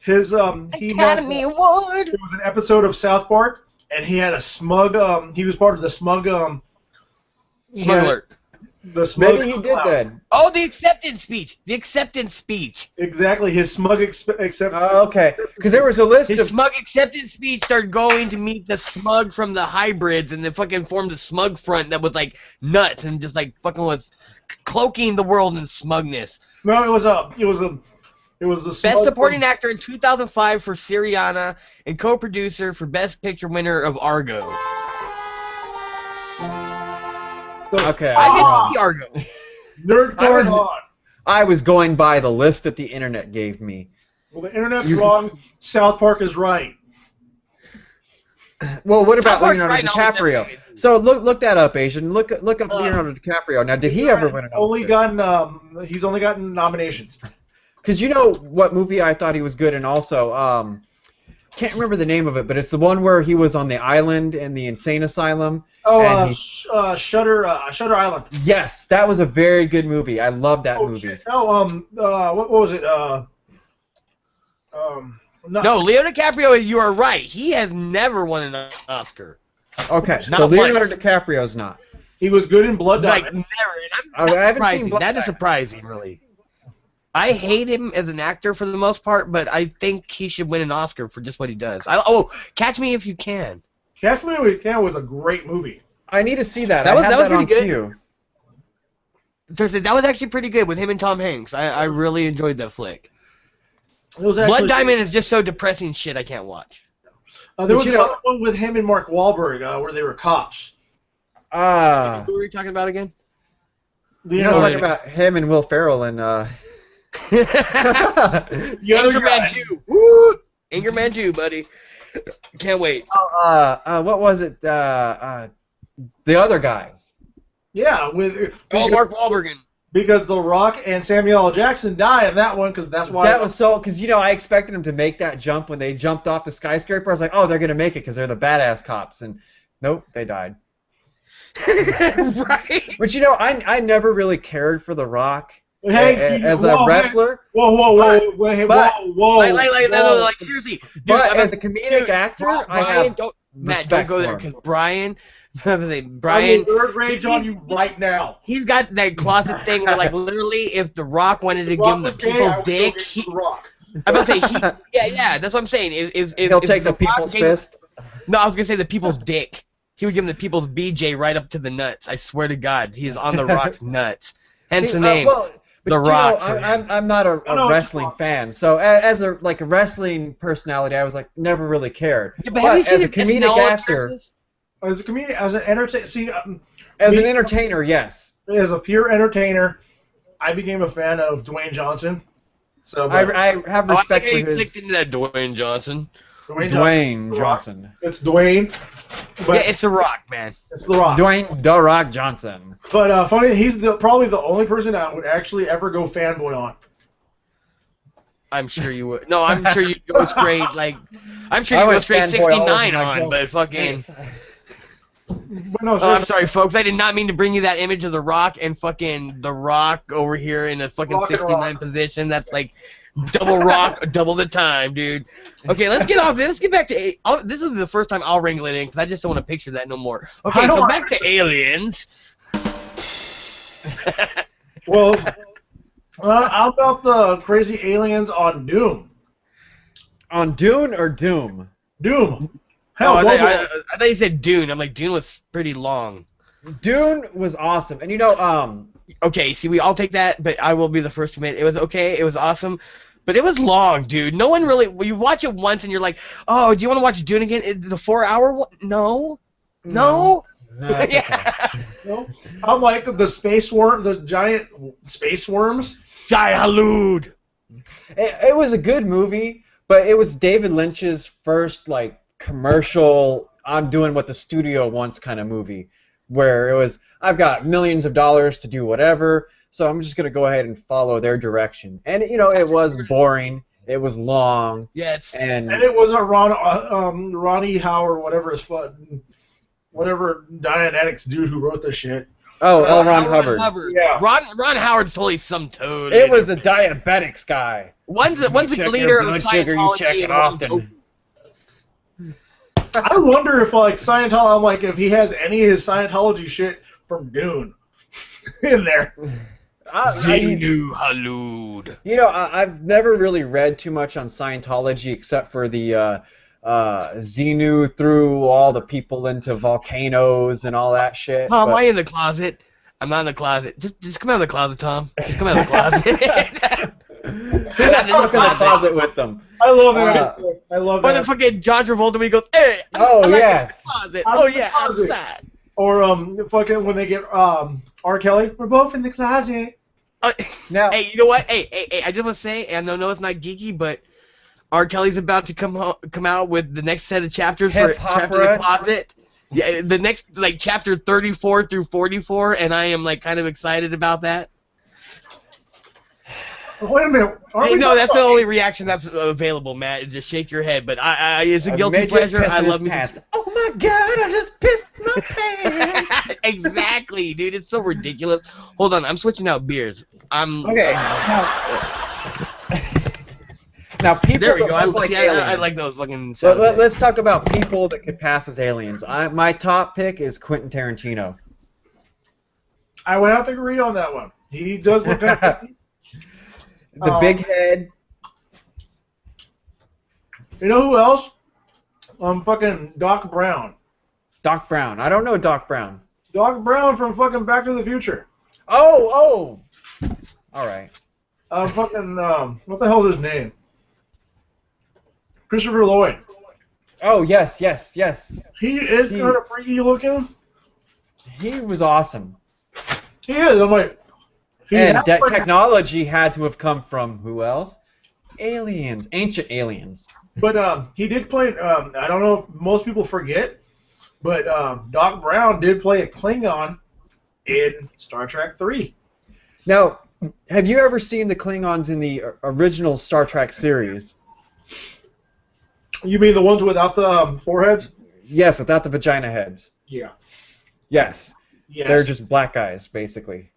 his
Academy Award.
It was an episode of South Park, and he had a smug. He was part of the smug.
Smuggler.
The smug.
Maybe he did then.
Oh, the acceptance speech. The acceptance speech.
Exactly, his smug accept.
Okay, because there was a list
His
of
smug acceptance speech started going to meet the smug from the hybrids, and they fucking formed a smug front that was like nuts and just like fucking was cloaking the world in smugness.
No, it was the smug
Best supporting actor in 2005 for Syriana and co-producer for Best Picture winner of Argo.
Okay,
I
wrong.
didn't see Argo.
Nerd
I was-
card on.
I was going by the list that the internet gave me.
Well, the internet's wrong. South Park is right.
Well, what
South
about
Park's
Leonardo
right now,
DiCaprio?
definitely.
So look that up, Asian. Look up Leonardo DiCaprio. Now, did he ever win an Oscar?
He's only gotten nominations.
Because you know what movie I thought he was good in also? Can't remember the name of it, but it's the one where he was on the island in the insane asylum. and
Shutter Island.
Yes, that was a very good movie. I love that movie.
Shit. No, what was it?
No, Leo DiCaprio, you are right. He has never won an Oscar.
Okay,
Not
so Leonardo
once.
DiCaprio's not.
He was good in Blood
Like,
Diamond.
never. And
I haven't
surprising.
seen Blood
That is
Diamond.
surprising, really. I hate him as an actor for the most part, but I think he should win an Oscar for just what he does. Catch Me If You Can.
Catch Me If You Can was a great movie.
I need to see that.
That
I
was-
had
that was
on
pretty good.
queue.
Seriously, that was actually pretty good with him and Tom Hanks. I really enjoyed that flick.
It was actually,
Blood Diamond is just so depressing shit I can't watch.
There was
But you know-
another one with him and Mark Wahlberg where they were cops.
Who were you talking about again?
You know, talking about him and Will Ferrell and
Anchorman 2. Woo! Anchorman 2, buddy. Can't wait.
what was it? The other guys.
Yeah, with
Mark Wahlberg.
because The Rock and Samuel L. Jackson die in that one because that's why
That was so because I expected them to make that jump when they jumped off the skyscraper. I was like, oh, they're gonna make it because they're the badass cops, and nope, they died.
Right.
But I never really cared for The Rock as a
whoa,
wrestler.
Whoa,
Like seriously, dude.
But as a comedic actor, I
Brian,
have
don't
respect
go
for
there
him.
because Brian,
Brian,
Brian,
third rage on you right now.
he's got that closet thing where like literally, if The Rock wanted to give him the people's dick, I'm about to say yeah, that's what I'm saying. If
he'll take
The
the people's
Rock gave-
fist.
No, I was gonna say the people's dick. He would give him the people's BJ right up to the nuts. I swear to God, he's on The Rock's nuts. Hence the name. The Rock.
I'm not a wrestling fan, so as a wrestling personality, I was like never really cared.
Yeah, but have you seen
as a comedic actor,
As a comedian, as an entertainer,
as an entertainer, yes.
as a pure entertainer, I became a fan of Dwayne Johnson. So
I have
I
respect
like how
for
you
his
clicked into that Dwayne Johnson.
Dwayne Johnson.
It's Dwayne. But
Yeah, it's The Rock, man.
it's The Rock.
Dwayne The Rock Johnson.
But funny, he's probably the only person I would actually ever go fanboy on.
I'm sure you would. No, I'm sure you go straight like. I'm sure you go straight 69 on, but fucking.
No,
I'm sorry, folks. I did not mean to bring you that image of The Rock and fucking The Rock over here in a fucking 69 position. That's like double Rock, double the time, dude. Okay, let's get off this. Let's get back to. This is the first time I'll wrangle it in because I just don't want to picture that no more. Okay, so back to aliens.
Well, how about the crazy aliens on Doom?
On Dune or Doom?
Doom.
Hell, I thought you said Dune. I'm like, Dune was pretty long.
Dune was awesome, and you know,
Okay, see, I'll take that, but I will be the first to admit it was okay. It was awesome, but it was long, dude. No one really. You watch it once and you're like, oh, do you want to watch Dune again? The 4-hour one? No.
No,
Yeah.
No. I'm like the giant space worms.
Jai Halud.
it was a good movie, but it was David Lynch's first like commercial. I'm doing what the studio wants kind of movie, where it was I've got millions of dollars to do whatever, so I'm just gonna go ahead and follow their direction. And you know, it was boring. It was long.
Yes.
And it wasn't Ronnie Howe or whatever Dianetics dude who wrote this shit.
Oh, L. Ron Hubbard.
Yeah.
Ron Howard's totally some toad.
It was the diabetics guy.
One's the leader of Scientology and one's
I wonder if like Scientology, like if he has any of his Scientology shit from Dune in there.
Zenu Halud.
You know, I've never really read too much on Scientology except for the Xenu threw all the people into volcanoes and all that shit.
Tom, why are you in the closet? I'm not in the closet. Just come out of the closet, Tom. Just come out of the closet.
Let's look in the closet with them.
I love that. I love that.
Or the fucking John Travolta when he goes, hey,
oh,
I'm
yes.
in the closet. Oh, yeah, outside.
Or fucking when they get R. Kelly, we're both in the closet.
Now,
hey, you know what? Hey, I just want to say, and I know it's not geeky, but R. Kelly's about to come out with the next set of chapters for Trapped in the Closet. Yeah, the next, like, chapter 34 through 44, and I am, like, kind of excited about that.
Wait a minute.
No, that's the only reaction that's available, Matt. Just shake your head. But it's a guilty pleasure. I love music.
Oh my god, I just pissed my pants.
Exactly, dude. It's so ridiculous. Hold on, I'm switching out beers.
Okay. Now people.
There we go.
Like
I like those fucking.
So let's talk about people that could pass as aliens. My top pick is Quentin Tarantino.
I would have to agree on that one. He does look kind of
The big head.
You know who else? Fucking Doc Brown.
Doc Brown. I don't know Doc Brown.
Doc Brown from fucking Back to the Future.
Oh. All right.
Fucking what the hell is his name? Christopher Lloyd.
Oh yes.
He is kind of freaky looking.
He was awesome.
He is. I'm like.
And technology had to have come from who else? Aliens, ancient aliens.
But he did play. I don't know if most people forget, but Doc Brown did play a Klingon in Star Trek 3.
Now, have you ever seen the Klingons in the original Star Trek series?
You mean the ones without the foreheads?
Yes, without the vagina heads.
Yeah.
Yes. They're just black guys, basically.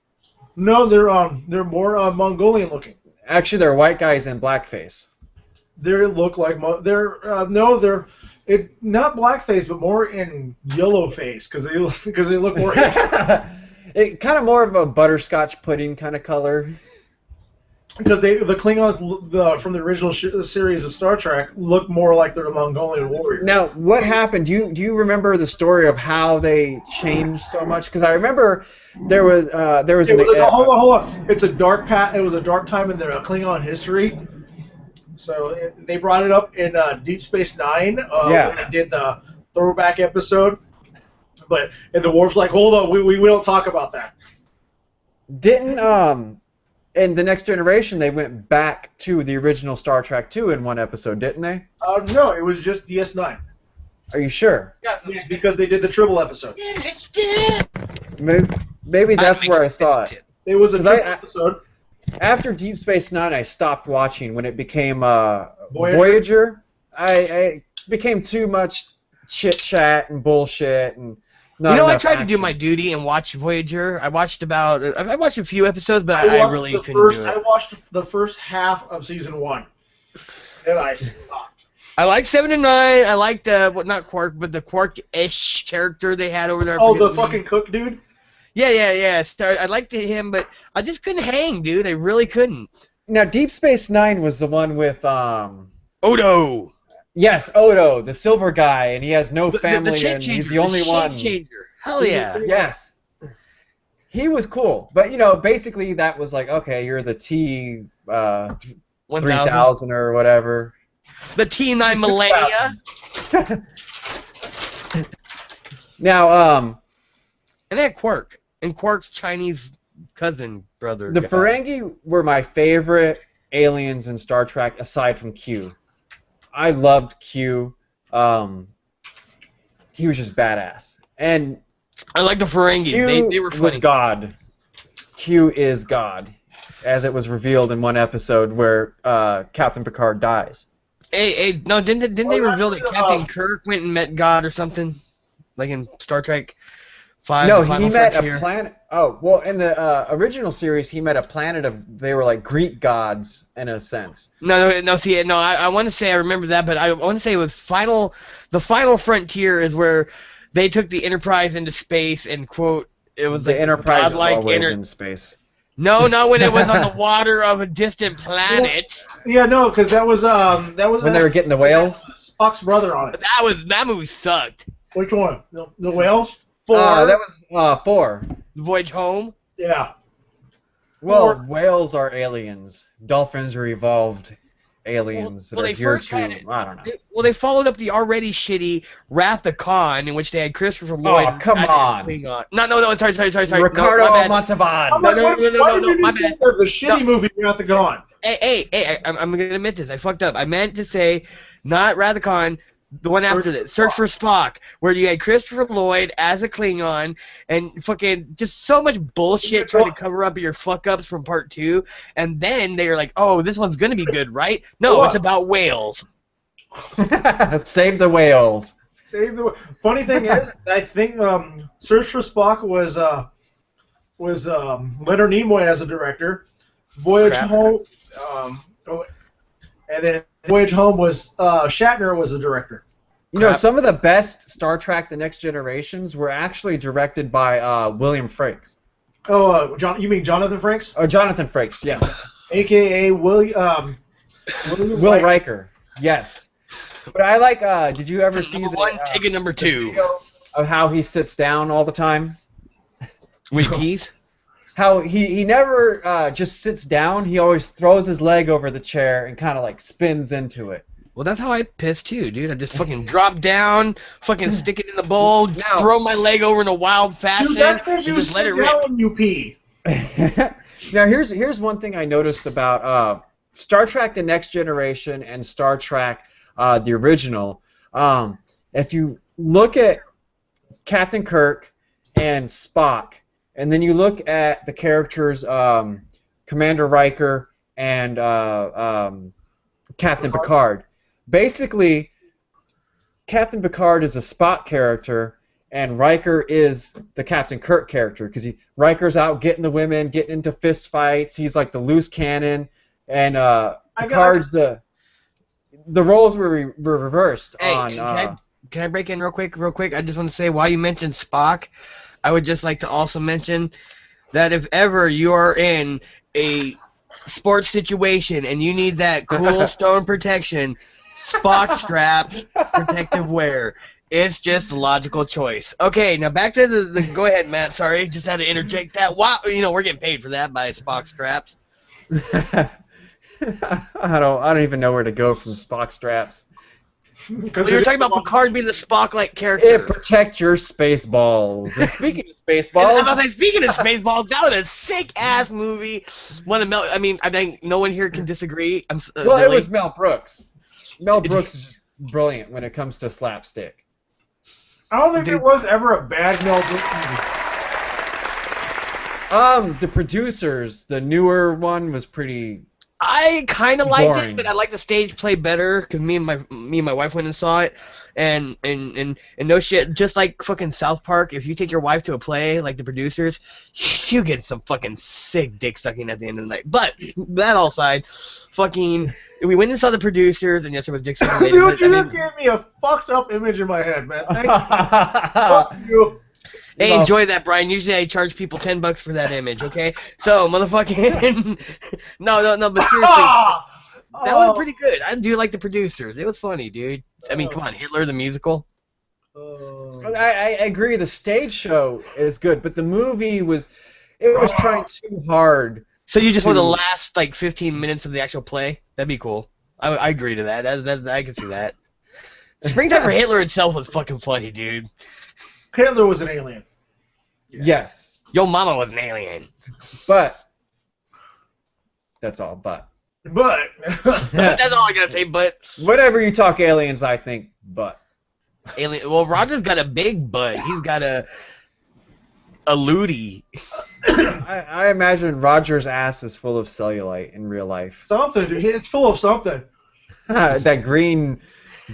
No, they're more Mongolian looking.
Actually, they're white guys in blackface.
They look like they're not blackface, but more in yellow face because they look more.
It kind of more of a butterscotch pudding kind of color.
Because the Klingons from the original series of Star Trek look more like they're the Mongolian warriors.
Now, what happened? Do you remember the story of how they changed so much? Because I remember there was
hold on. It's a dark It was a dark time in their Klingon history. So they brought it up in Deep Space Nine when they did the throwback episode. And the Worf's like, hold on, we don't talk about that.
In the Next Generation, they went back to the original Star Trek 2 in one episode, didn't they?
No, it was just DS9.
Are you sure?
Yeah, because they did the Tribble episode.
Maybe that's where I saw it.
It was a Tribble episode.
after Deep Space Nine, I stopped watching when it became Voyager. I became too much chit chat and bullshit and.
I tried to do my duty and watch Voyager. I watched a few episodes, but I really couldn't do it.
I watched the first half of season 1, and I stopped.
I liked 7 and 9. I liked not Quark, but the Quark-ish character they had over there.
Oh, the fucking cook dude.
Yeah. I liked him, but I just couldn't hang, dude. I really couldn't.
Now, Deep Space Nine was the one with
Odo.
Yes, Odo, the silver guy, and he has no family, and he's the only one.
The shape changer. Hell yeah.
Yes. He was cool, but basically that was like, okay, you're the T 3000 or whatever.
The T9 millennia.
Now,
and they had Quark, and Quark's Chinese cousin brother.
The Ferengi were my favorite aliens in Star Trek, aside from Q. I loved Q. He was just badass, and
I like the Ferengi. They were funny.
Was God. Q is God, as it was revealed in one episode where Captain Picard dies.
Hey, no, didn't they reveal that Captain Kirk went and met God or something, like in Star Trek 5?
No, he met a planet. Oh, well, in the original series, he met a planet of, they were like Greek gods in a sense.
I want to say I remember that, but I want to say it was the final frontier is where they took the Enterprise into space and quote, it was
the
like
Enterprise was always in space.
No, not when it was on the water of a distant planet.
Yeah, no, because that was
when they were getting the whales.
Spock's brother on it.
That movie sucked.
Which one? The whales?
4. That was 4.
The Voyage Home?
Yeah.
Well, whales are aliens. Dolphins are evolved aliens that are geared to, I don't know.
They followed up the already shitty Wrath of Khan, in which they had Christopher Lloyd.
Oh, come on.
No, sorry.
Ricardo Montalban.
No, my bad.
The shitty movie Wrath of Khan.
Hey, I'm going to admit this. I fucked up. I meant to say not Wrath of Khan, the one after this, Search for Spock, where you had Christopher Lloyd as a Klingon, and fucking just so much bullshit trying to cover up your fuck-ups from part 2, and then they're like, oh, this one's gonna be good, right? No, it's about whales.
Save the whales.
Funny thing is, I think Search for Spock was Leonard Nimoy as a director. Voyage Home, and then Voyage Home was Shatner was the director.
Some of the best Star Trek: The Next Generations were actually directed by William Frakes.
Oh, you mean Jonathan Frakes?
Oh, Jonathan Frakes, yes.
AKA Will
Riker. Yes. But I like. Did you ever see
ticket number 2
of how he sits down all the time?
With peas?
How he never just sits down. He always throws his leg over the chair and kind of like spins into it.
Well, that's how I piss too, dude. I just fucking drop down, fucking stick it in the bowl, throw my leg over in a wild fashion, and just let it rip.
When you pee.
Now, here's one thing I noticed about Star Trek: The Next Generation and Star Trek the original. If you look at Captain Kirk and Spock, and then you look at the characters Commander Riker and Captain Picard. Basically, Captain Picard is a Spock character, and Riker is the Captain Kirk character, because Riker's out getting the women, getting into fist fights. He's like the loose cannon, and Picard's the roles were reversed.
Can I break in real quick? I just want to say, while you mentioned Spock, I would just like to also mention that if ever you are in a sports situation and you need that cool stone protection, Spock straps, protective wear. It's just a logical choice. Okay, now back to the go ahead, Matt. Sorry, just had to interject that. Wow, we're getting paid for that by Spock straps.
I don't even know where to go from Spock straps.
Well, you were talking about Picard being the Spock-like character.
It protects your space balls. And speaking of space balls,
speaking of space balls, that was a sick-ass movie. I think no one here can disagree.
It was Mel Brooks. Mel Brooks is just brilliant when it comes to slapstick.
I don't think there was ever a bad Mel Brooks movie.
The producers, the newer one was pretty.
I kind of liked
Boring.
it, but I like the stage play better because me and my wife went and saw it, and no shit, just like fucking South Park. If you take your wife to a play, like the producers, you get some fucking sick dick sucking at the end of the night. But that all aside, fucking, we went and saw the producers, and yes, there was dick sucking.
Dude, you just gave me a fucked up image in my head, man. Thank you. Fuck you.
Hey, enjoy that, Brian. Usually I charge people $10 for that image, okay? So, motherfucking... no, but seriously, that was pretty good. I do like the producers. It was funny, dude. I mean, come on, Hitler the musical.
I agree. The stage show is good, but the movie was trying too hard.
So you just want the last, like, 15 minutes of the actual play? That'd be cool. I agree to that. I can see that. Springtime for Hitler itself was fucking funny, dude.
Hitler was an alien.
Yes.
Yo mama was an alien.
But that's all. But
that's all I gotta say. But
whatever you talk aliens, I think. But
alien. Well, Roger's got a big butt. He's got a lootie.
I imagine Roger's ass is full of cellulite in real life.
Something, dude. It's full of something.
That green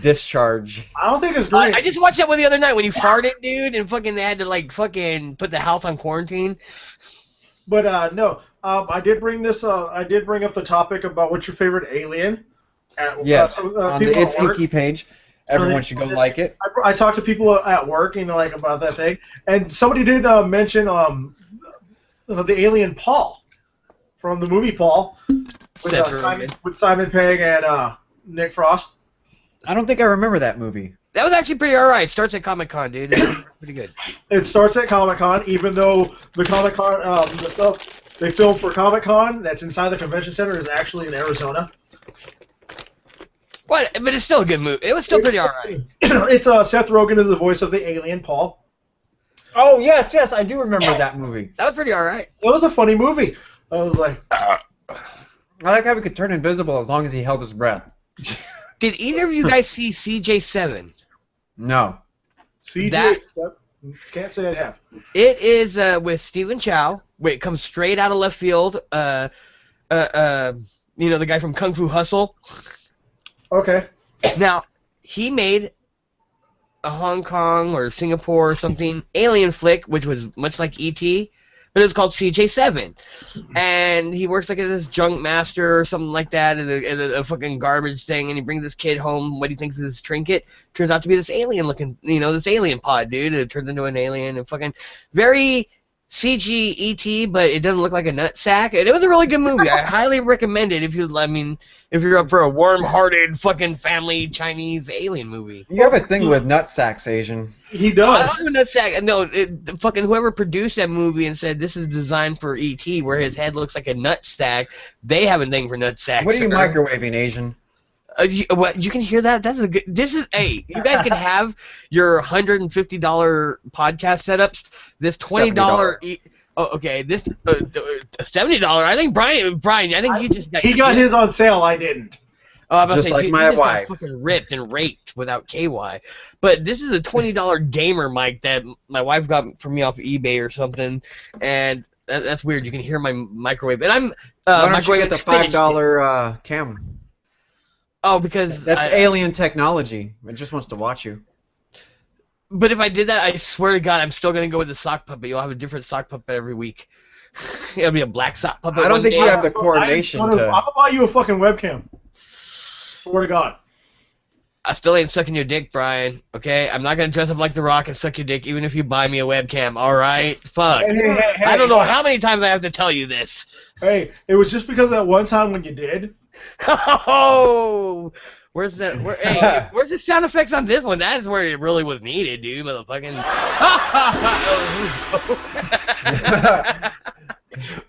discharge.
I don't think it's green.
I just watched that one the other night when he farted, dude, and fucking they had to like fucking put the house on quarantine.
But no, I did bring this. I did bring up the topic about what's your favorite alien.
Yes, on the It's Geeky page. Everyone should go like it.
I talked to people at work, like about that thing, and somebody did mention the alien Paul from the movie Paul with Simon Pegg and Nick Frost.
I don't think I remember that movie.
That was actually pretty alright. Starts at Comic-Con, dude. It's pretty good.
It starts at Comic-Con, even though the Comic-Con, the stuff they filmed for Comic-Con that's inside the convention center is actually in Arizona.
What? But it's still a good movie. It was still pretty alright.
It's Seth Rogen is the voice of the alien Paul.
Oh yes, I do remember that movie.
That was pretty alright.
It was a funny movie. I was like,
I like how he could turn invisible as long as he held his breath.
Did either of you guys see CJ7?
No.
CJ7? Can't say I have.
It is with Stephen Chow. Wait, it comes straight out of left field. You know, the guy from Kung Fu Hustle.
Okay.
Now, he made a Hong Kong or Singapore or something alien flick, which was much like E.T., but it was called CJ7. And he works like at this junk master or something like that in a fucking garbage thing, and he brings this kid home what he thinks is his trinket. Turns out to be this alien looking, this alien pod, dude. It turns into an alien and fucking very CG E.T., but it doesn't look like a nutsack. And it was a really good movie. I highly recommend it if you're up for a warm-hearted fucking family Chinese alien movie.
You have a thing with nutsacks, Asian.
He does.
I don't have a nutsack. No, fucking whoever produced that movie and said this is designed for E.T., where his head looks like a nutsack, they have a thing for nutsacks.
What are you microwaving, Asian?
You can hear that? That's a good. Hey, you guys can have your $150 podcast setups. This $20. Okay. This $70. I think Brian. I think he just
got his on sale. I didn't.
Oh, I'm about
just
to say,
like
dude,
my
you just
wife.
got fucking ripped and raped without KY. But this is a $20 gamer mic that my wife got for me off eBay or something, and that's weird. You can hear my microwave, and I'm
why don't you get the $5 cam?
Oh, because
that's alien technology. It just wants to watch you.
But if I did that, I swear to God, I'm still gonna go with the sock puppet. You'll have a different sock puppet every week. It'll be a black sock puppet.
I don't think you have the coordination
I'm gonna buy you a fucking webcam. Swear to God.
I still ain't sucking your dick, Brian. Okay, I'm not gonna dress up like The Rock and suck your dick, even if you buy me a webcam. All right? Fuck.
Hey,
I don't know how many times I have to tell you this.
Hey, it was just because of that one time when you did.
Oh, where's that? Hey, where's the sound effects on this one? That is where it really was needed, dude. Motherfucking.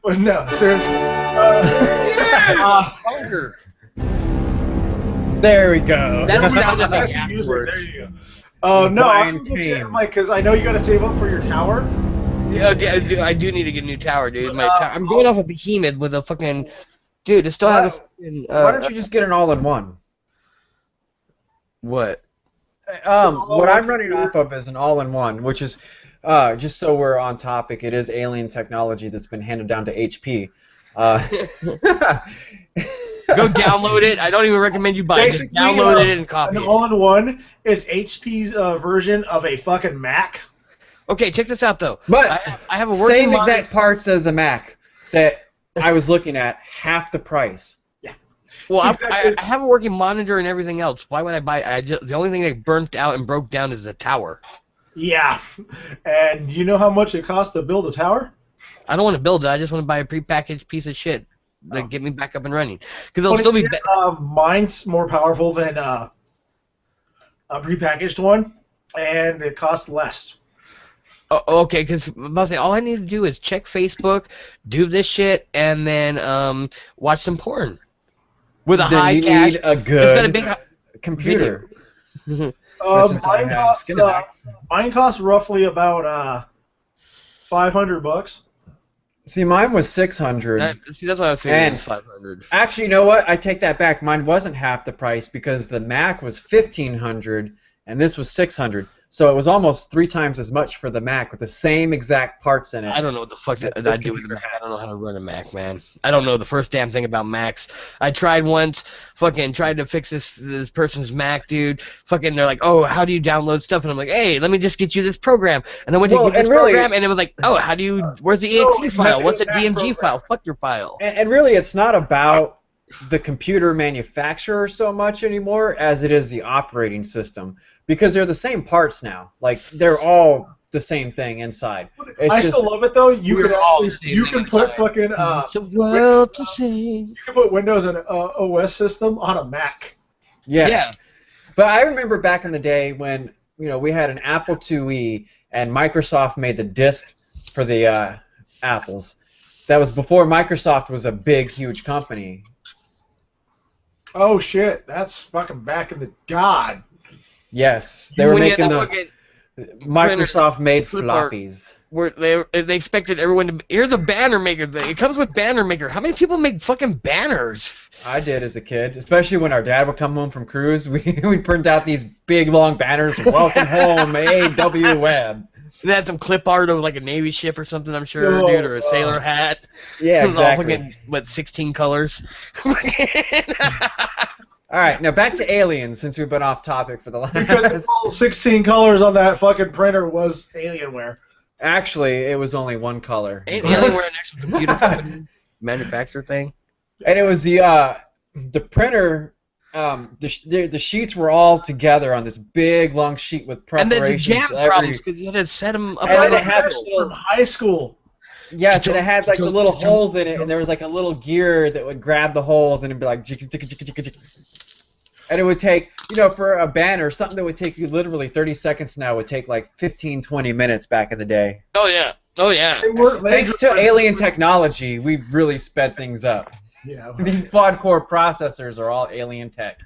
But no, seriously.
Bunker.
There we go.
That's the sound effect
That's music.
afterwards.
There you go. No,
Brian
I'm
came.
Mike, because I know you got to save up for your tower.
Yeah, I do need to get a new tower, dude. I'm going off a behemoth with a fucking. Dude, it still has a fucking.
Why don't you just get an all-in-one?
What?
What I'm running off of is an all-in-one, which is Just so we're on topic, it is alien technology that's been handed down to HP. Go
download it. I don't even recommend you buy it. Just download it and copy it.
An all-in-one is HP's version of a fucking Mac.
Okay, check this out though.
But
I have a working
same exact parts as a Mac that I was looking at, half the price.
Yeah.
Well, I have a working monitor and everything else. Why would I buy? The only thing that burnt out and broke down is the tower.
Yeah. And you know how much it costs to build a tower?
I don't want to build it. I just want to buy a prepackaged piece of shit that get me back up and running. Because it'll still be.
Mine's more powerful than a prepackaged one, and it costs less.
Okay, because all I need to do is check Facebook, do this shit, and then watch some porn with a high cache.
A good
it's got a big
computer.
Mine costs roughly about $500.
See, mine was $600.
See, that's what I was saying. It's $500.
Actually, you know what? I take that back. Mine wasn't half the price because the Mac was $1,500 and this was $600. So it was almost 3 times as much for the Mac with the same exact parts in it.
I don't know what the fuck I do with a Mac. I don't know how to run a Mac, man. I don't know the first damn thing about Macs. I tried once, fucking tried to fix this person's Mac, dude. Fucking, they're like, oh, how do you download stuff? And I'm like, hey, let me just get you this program. And I went to get this program, and it was like, oh, where's the exe file? What's a DMG file? Fuck your file.
And really, it's not about the computer manufacturer so much anymore as it is the operating system, because they're the same parts now. Like, they're all the same thing inside.
I still love it though. You can put fucking
the world to see.
You can put Windows and OS system on a Mac.
Yes.
Yeah.
But I remember back in the day when we had an Apple IIe and Microsoft made the disk for the Apples. That was before Microsoft was a big, huge company.
Oh shit, that's fucking back in the god.
Yes, they were making the Microsoft made floppies.
Where they expected everyone to. Here's a banner maker thing. It comes with banner maker. How many people make fucking banners?
I did as a kid, especially when our dad would come home from cruise. We'd print out these big long banners. Welcome home, AW Web.
And they had some clip art of like a Navy ship or something, I'm sure, dude, or a sailor hat.
Yeah,
exactly. All fucking, 16 colors.
All right, now back to aliens, since we've been off topic for the last.
Because all 16 colors on that fucking printer was Alienware.
Actually, it was only one color.
Ain't Alienware an actual computer company manufacturer thing?
And it was the printer. The sheets were all together on this big long sheet with preparations.
And then the jam problems because you had to set them up.
And it had from high school.
Yes, and it had like the little holes in it, and there was like a little gear that would grab the holes and it'd be like and it would take, for a banner, something that would take you literally 30 seconds now would take like 15, 20 minutes back in the day.
Oh yeah. Oh yeah.
Thanks to alien technology, we've really sped things up.
Yeah.
These quad-core processors are all alien tech.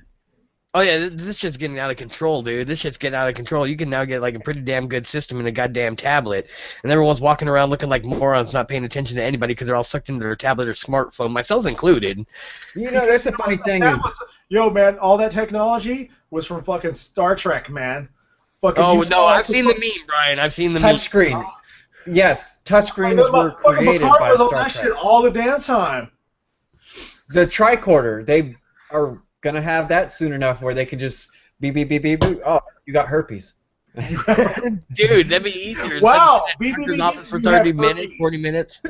Oh yeah, this shit's getting out of control, dude. This shit's getting out of control. You can now get like a pretty damn good system in a goddamn tablet, and everyone's walking around looking like morons, not paying attention to anybody because they're all sucked into their tablet or smartphone, myself included.
That's the funny thing is,
yo man, all that technology was from fucking Star Trek, man.
Fucking I've seen the meme, Brian. I've seen the
touchscreen. Yes, touchscreens were created by Star Trek.
All the damn time.
The tricorder, they are gonna have that soon enough where they can just beep beep beep beep beep. Oh, you got herpes.
Dude, that'd be easier.
Wow,
beep office for 30 minutes, 40 minutes.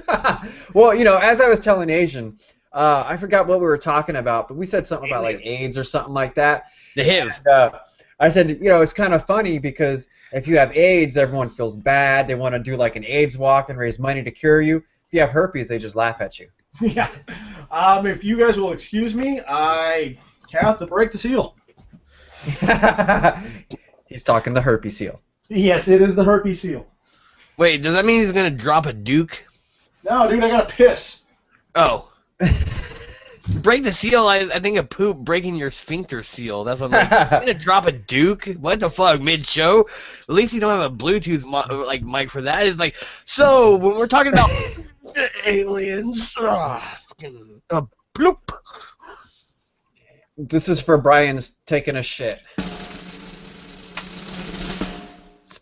Well, as I was telling Asian, I forgot what we were talking about, but we said something about like AIDS or something like that.
The HIV.
And, I said, it's kind of funny because if you have AIDS, everyone feels bad. They want to do like an AIDS walk and raise money to cure you. If you have herpes, they just laugh at you.
Yeah. If you guys will excuse me, I have to break the seal.
He's talking the herpes seal.
Yes, it is the herpes seal.
Wait, does that mean he's gonna drop a duke?
No, dude, I gotta piss.
Oh. Break the seal, I think of poop breaking your sphincter seal. That's what I'm like. You're gonna drop a duke? What the fuck, mid-show? At least you don't have a Bluetooth mic for that. It's like, so when we're talking about aliens, fucking bloop.
This is for Brian's taking a shit.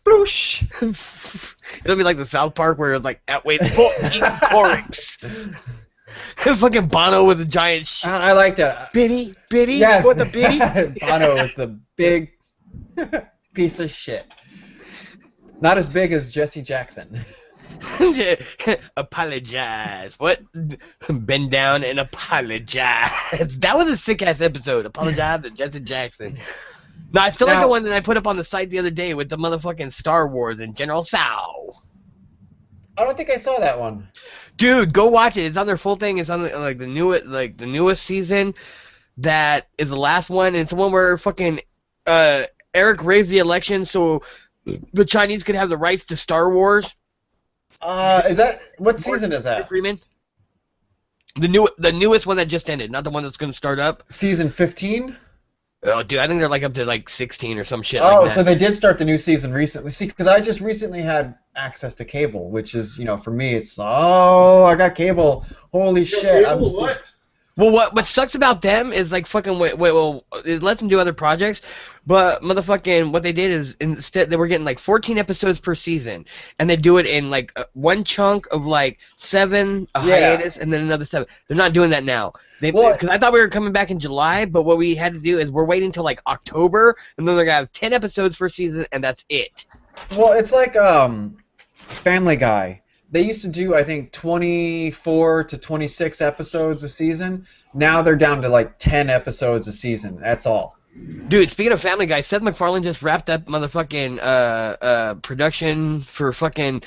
Sploosh.
It'll be like the South Park where it's like, wait, 14 Torix. Fucking Bono with a giant shit.
I like that.
Biddy?
Yes.
What the Biddy?
Bono was the big piece of shit. Not as big as Jesse Jackson.
Apologize. What? Bend down and apologize. That was a sick-ass episode. Apologize to Jesse Jackson. No, I still like the one that I put up on the site the other day with the motherfucking Star Wars and General Tsao.
I don't think I saw that one.
Dude, go watch it. It's on their full thing. It's on the newest season. That is the last one. And it's the one where fucking Eric raised the election so the Chinese could have the rights to Star Wars.
Is that what season is that?
Freeman. The newest one that just ended, not the one that's going to start up.
Season 15?
Oh, dude, I think they're like up to like 16 or some shit like that.
Oh, so they did start the new season recently. See, because I just recently had access to cable, which is, for me, it's, I got cable. Holy shit.
What?
Well, what sucks about them is like fucking it lets them do other projects, but motherfucking what they did is instead they were getting like 14 episodes per season, and they do it in like one chunk of like 7, hiatus, and then another 7. They're not doing that now. Because I thought we were coming back in July, but what we had to do is we're waiting till like October, and then they're gonna have 10 episodes per season, and that's it.
Well, it's like Family Guy. They used to do, I think, 24 to 26 episodes a season. Now they're down to like 10 episodes a season. That's all.
Dude, speaking of Family Guy, Seth MacFarlane just wrapped up motherfucking production for fucking,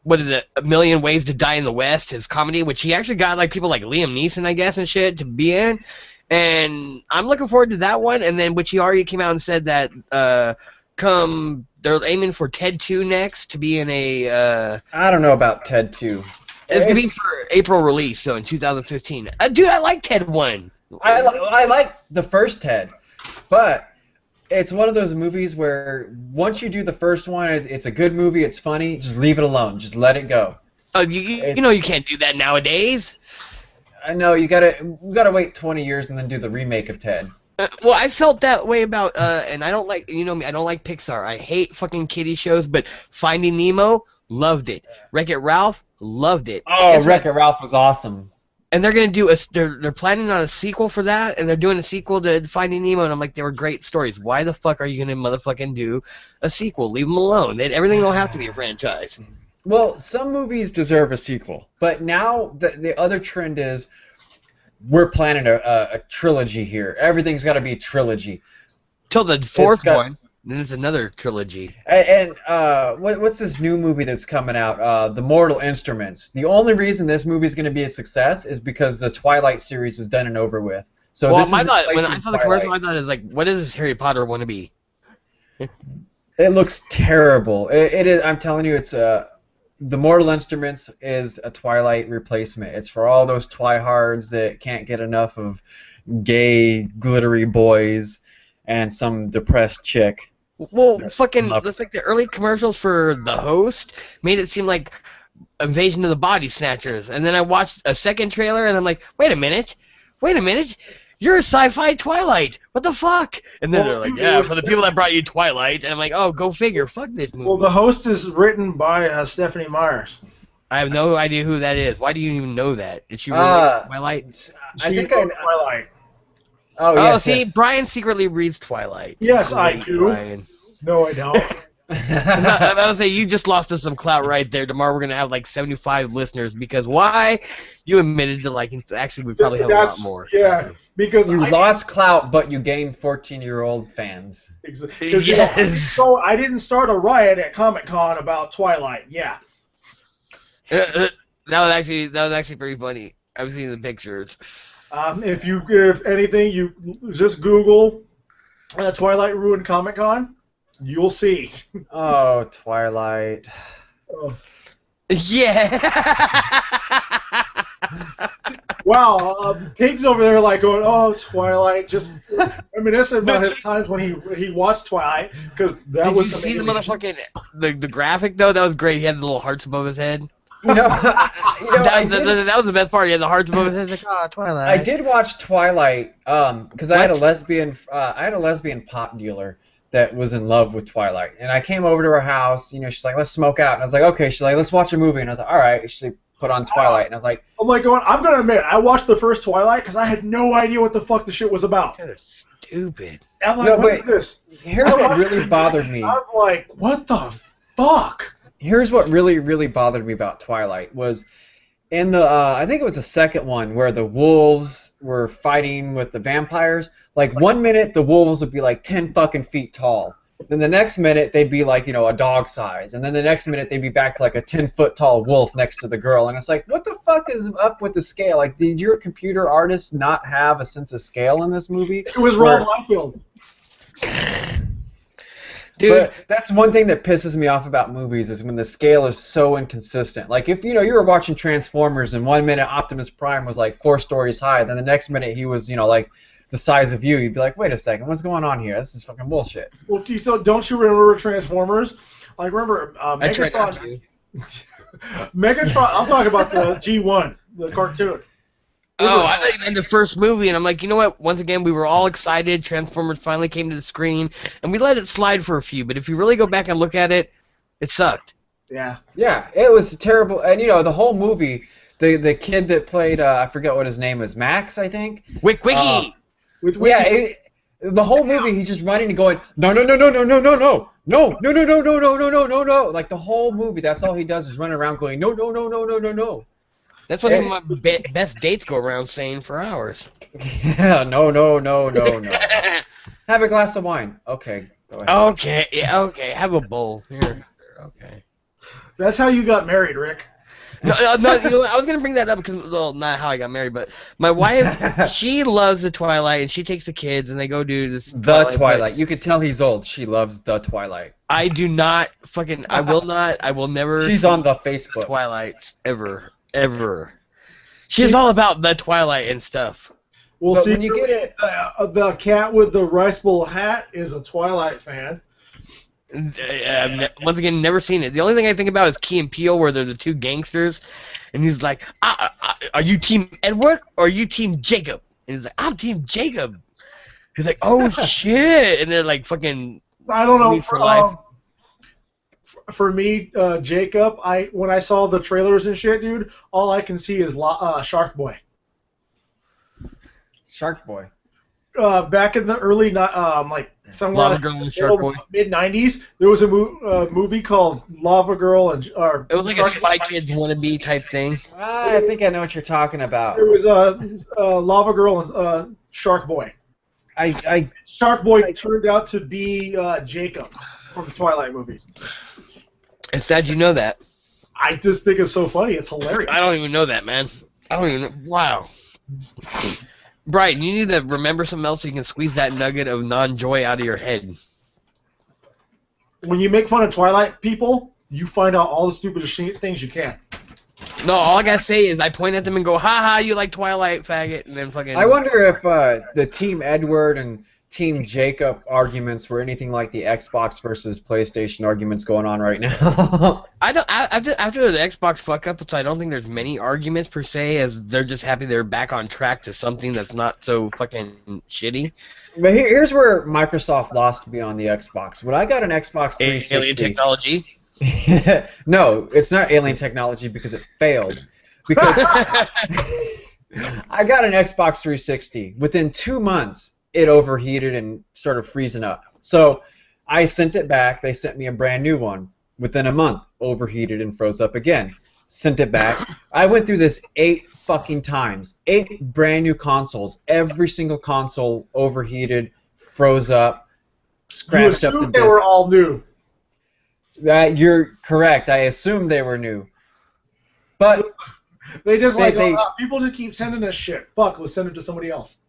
what is it, A Million Ways to Die in the West, his comedy, which he actually got like people like Liam Neeson, I guess, and shit to be in. And I'm looking forward to that one. And then, which he already came out and said that they're aiming for Ted 2 next to be in a.
I don't know about Ted 2.
It's gonna be for April release, so in 2015. Dude, I like Ted 1.
I like the first Ted, but it's one of those movies where once you do the first one, it's a good movie, it's funny, just leave it alone, just let it go.
Oh, you know you can't do that nowadays.
I know you gotta wait 20 years and then do the remake of Ted.
Well, I felt that way about, and I don't like, me, I don't like Pixar. I hate fucking kiddie shows, but Finding Nemo, loved it. Wreck-It Ralph, loved it.
Oh, Wreck-It Ralph was awesome.
And they're gonna do they're planning on a sequel for that, and they're doing a sequel to Finding Nemo, and I'm like, they were great stories. Why the fuck are you gonna motherfucking do a sequel? Leave them alone. Everything don't have to be a franchise.
Well, some movies deserve a sequel, but now the other trend is, we're planning a trilogy here. Everything's got to be a trilogy.
Till the fourth one, then it's another trilogy.
And what's this new movie that's coming out? The Mortal Instruments. The only reason this movie is going to be a success is because the Twilight series is done and over with. So
well, when I saw the commercial, I thought it was like, what does this Harry Potter want to be?
It looks terrible. It is. I'm telling you, it's The Mortal Instruments is a Twilight replacement. It's for all those twihards that can't get enough of gay, glittery boys and some depressed chick.
Well, fucking, that's like the early commercials for The Host made it seem like Invasion of the Body Snatchers. And then I watched a second trailer and I'm like, wait a minute. You're a sci-fi Twilight. What the fuck? And then they're like, yeah, for the people that brought you Twilight. And I'm like, oh, go figure. Fuck this movie.
Well, The Host is written by Stephanie Myers.
I have no idea who that is. Why do you even know that? Did she really Twilight?
I think I Twilight.
Oh, yes, see, yes. Brian secretly reads Twilight.
Yes, I do. Brian. No, I don't.
I was gonna say, you just lost us some clout right there. Tomorrow we're gonna have like 75 listeners because why? You admitted to liking. Actually, we probably have a lot more.
Yeah, because
you lost clout, but you gained 14-year-old fans.
Exactly.
Yes.
So I didn't start a riot at Comic-Con about Twilight. Yeah.
That was actually pretty funny. I've seen the pictures.
If anything, you just Google Twilight ruined Comic-Con. You'll see.
Oh, Twilight.
Oh.
Yeah.
Wow, Pig's over there like going, oh, Twilight, just reminiscent about his times when he watched Twilight, because that was.
Did you see the motherfucking the graphic though? That was great. He had the little hearts above his head. That was the best part. He had the hearts above his head. Like, oh, Twilight.
I did watch Twilight because I had a lesbian pop dealer that was in love with Twilight. And I came over to her house, you know, she's like, let's smoke out. And I was like, okay. She's like, let's watch a movie. And I was like, all right. She's like, put on Twilight. And I was like,
I'm like going, I'm going to admit, I watched the first Twilight because I had no idea what the fuck the shit was about.
They're stupid.
I'm like, what is this?
Here's what really bothered me.
I'm like, what the fuck?
Here's what really, really bothered me about Twilight was in the, I think it was the second one where the wolves were fighting with the vampires. Like 1 minute the wolves would be like 10 fucking feet tall. Then the next minute they'd be like, you know, a dog size. And then the next minute they'd be back to like a 10-foot tall wolf next to the girl. And it's like, what the fuck is up with the scale? Like, did your computer artist not have a sense of scale in this movie?
It was Rob Liefeld.
Dude, but that's one thing that pisses me off about movies is when the scale is so inconsistent. Like if you know you were watching Transformers and 1 minute Optimus Prime was like 4 stories high, then the next minute he was, you know, like the size of you, you'd be like, wait a second, what's going on here? This is fucking bullshit.
Well, don't you remember Transformers? Like remember Megatron? Megatron. I'm talking about the G1, the cartoon.
Oh, I thought you meant the first movie, and I'm like, you know what? Once again, we were all excited. Transformers finally came to the screen, and we let it slide for a few. But if you really go back and look at it, it sucked.
Yeah.
Yeah, it was terrible. And, you know, the whole movie, the kid that played, I forget what his name was, Max, I think?
Wiki!
Yeah, the whole movie, he's just running and going, no, no, no, no, no, no, no, no. No, no, no, no, no, no, no, no, no, no. Like, the whole movie, that's all he does is run around going, no, no, no, no, no, no, no.
That's what some of my best dates go around saying for hours.
Yeah, no, no, no, no, no. Have a glass of wine. Okay, go ahead.
Okay, yeah, okay. Have a bowl. Here. Okay.
That's how you got married, Rick.
No, you know, I was going to bring that up because, well, not how I got married, but my wife, she loves the Twilight, and she takes the kids, and they go do this
Twilight. You could tell he's old. She loves the Twilight.
I do not fucking, I will never
She's on the Facebook.
Twilight, ever. She's all about the Twilight and stuff.
Well, see, when you get it, the cat with the rice bowl hat is a Twilight fan.
Once again, never seen it. The only thing I think about is Key and Peele, where they're the two gangsters, and he's like, "Are you Team Edward or are you Team Jacob?" And he's like, "I'm Team Jacob." He's like, "Oh shit!" And they're like, "Fucking."
I don't know.
For life.
For me, Jacob, when I saw the trailers and shit, dude, all I can see is Shark Boy.
Shark Boy.
Back in the early, like somewhere
Lava Girl and Shark Boy.
mid-90s, there was a movie called Lava Girl and. It
was like a Spy Kids wannabe type thing.
I think I know what you're talking about.
There was Lava Girl and Shark Boy. Shark Boy turned out to be Jacob from the Twilight movies.
It's sad you know that.
I just think it's so funny. It's hilarious.
I don't even know that, man. I don't even know. Wow. Brian, you need to remember something else so you can squeeze that nugget of non-joy out of your head.
When you make fun of Twilight people, you find out all the stupid things you can.
No, all I gotta say is I point at them and go, "Ha ha, you like Twilight, faggot," and then fucking.
I wonder if the Team Edward and Team Jacob arguments were anything like the Xbox versus PlayStation arguments going on right now.
I don't. After the Xbox fuck up, I don't think there's many arguments per se, as they're just happy they're back on track to something that's not so fucking shitty.
But here's where Microsoft lost me on the Xbox. When I got an Xbox 360,
alien technology.
No, it's not alien technology because it failed. Because I got an Xbox 360. Within 2 months, it overheated and started freezing up. So I sent it back. They sent me a brand new one. Within a month, overheated and froze up again. Sent it back. I went through this 8 fucking times. 8 brand new consoles. Every single console overheated, froze up, scratched up the disc.
They were all new.
You're correct. I assumed they were new. But
they just people just keep sending us shit. Fuck, let's send it to somebody else.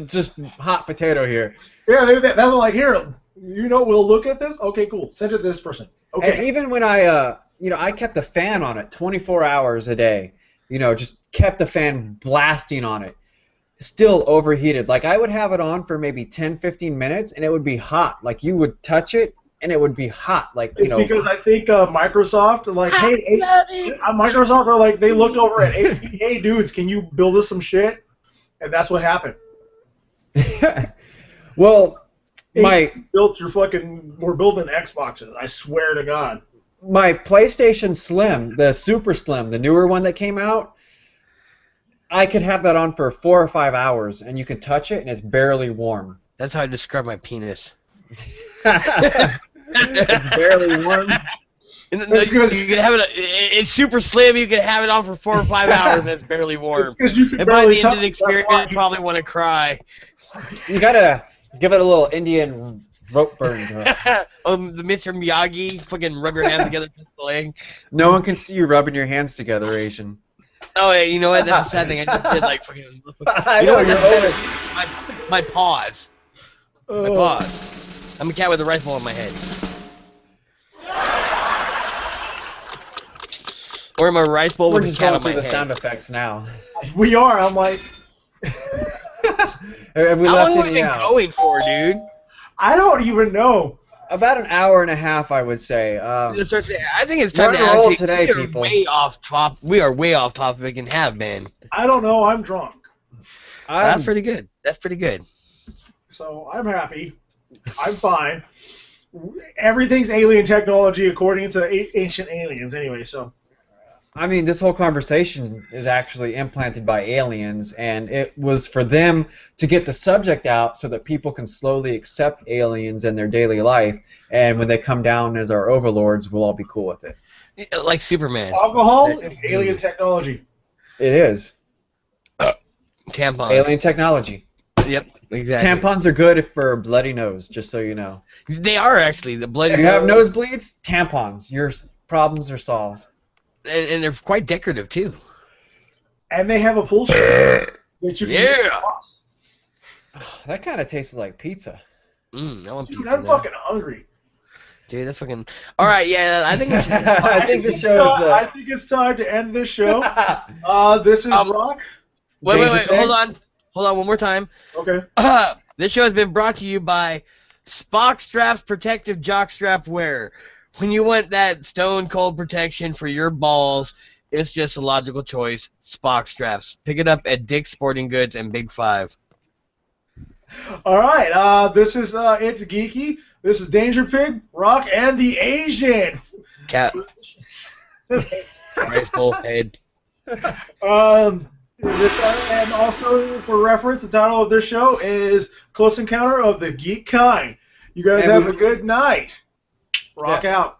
Just hot potato here.
Yeah, that's like, here, we'll look at this. Okay, cool. Send it to this person. Okay.
And even when I kept the fan on it 24 hours a day. Just kept the fan blasting on it. Still overheated. Like, I would have it on for maybe 10, 15 minutes, and it would be hot. Like, you would touch it, and it would be hot. Like,
it's because I think Microsoft, Microsoft are like, they looked over at HP, hey, dudes, can you build us some shit? And that's what happened.
Well,
built your fucking. We're building Xboxes. I swear to God.
My PlayStation Slim, the Super Slim, the newer one that came out, I could have that on for 4 or 5 hours, and you can touch it, and it's barely warm.
That's how I describe my penis.
It's barely warm.
You can have it. It's super slim. You can have it on for 4 or 5 hours, and it's barely warm. And by the end of the experience, you probably want to cry.
You gotta give it a little Indian rope burn to it.
The Mr. Miyagi fucking rub your hands together playing.
No one can see you rubbing your hands together, Asian.
Oh, yeah, you know what? That's a sad thing. I just did like fucking.
You know what? That's better.
My paws. My paws. I'm a cat with a rice bowl on my head. Or am I a rice bowl with a cat on my head? We're just going through the
sound effects now.
We are. I'm like.
Have we
How long have we been going for, dude?
I don't even know.
About an hour and a half, I would say.
I think it's time to
roll today, people.
Way off top. We are way off topic and have been.
I don't know. I'm drunk.
That's pretty good. That's pretty good.
So I'm happy. I'm fine. Everything's alien technology according to ancient aliens, anyway. So.
I mean, this whole conversation is actually implanted by aliens, and it was for them to get the subject out so that people can slowly accept aliens in their daily life, and when they come down as our overlords, we'll all be cool with it.
Like Superman.
Alcohol is alien technology.
It is.
Tampons.
Alien technology.
Yep, exactly.
Tampons are good for a bloody nose, just so you know.
They are actually. The bloody
nose. If you have nosebleeds, tampons. Your problems are solved.
And they're quite decorative too.
And they have a pull strap that you can
that kind of tasted like pizza.
I want pizza.
I'm fucking hungry.
Dude, that's fucking. All right, yeah, I think we should.
I think the show is.
I think it's time to end this show. This is Rock.
Wait, hold on, one more time.
Okay.
This show has been brought to you by Spock Straps Protective Jockstrap Wear. When you want that stone cold protection for your balls, it's just a logical choice. Spock Straps. Pick it up at Dick's Sporting Goods and Big 5.
All right. This is it's Geeky. This is Danger Pig, Rock, and the Asian.
Cat. Rice bowl head.
And also for reference, the title of this show is Close Encounter of the Geek Kind. You guys have a good night. Rock out.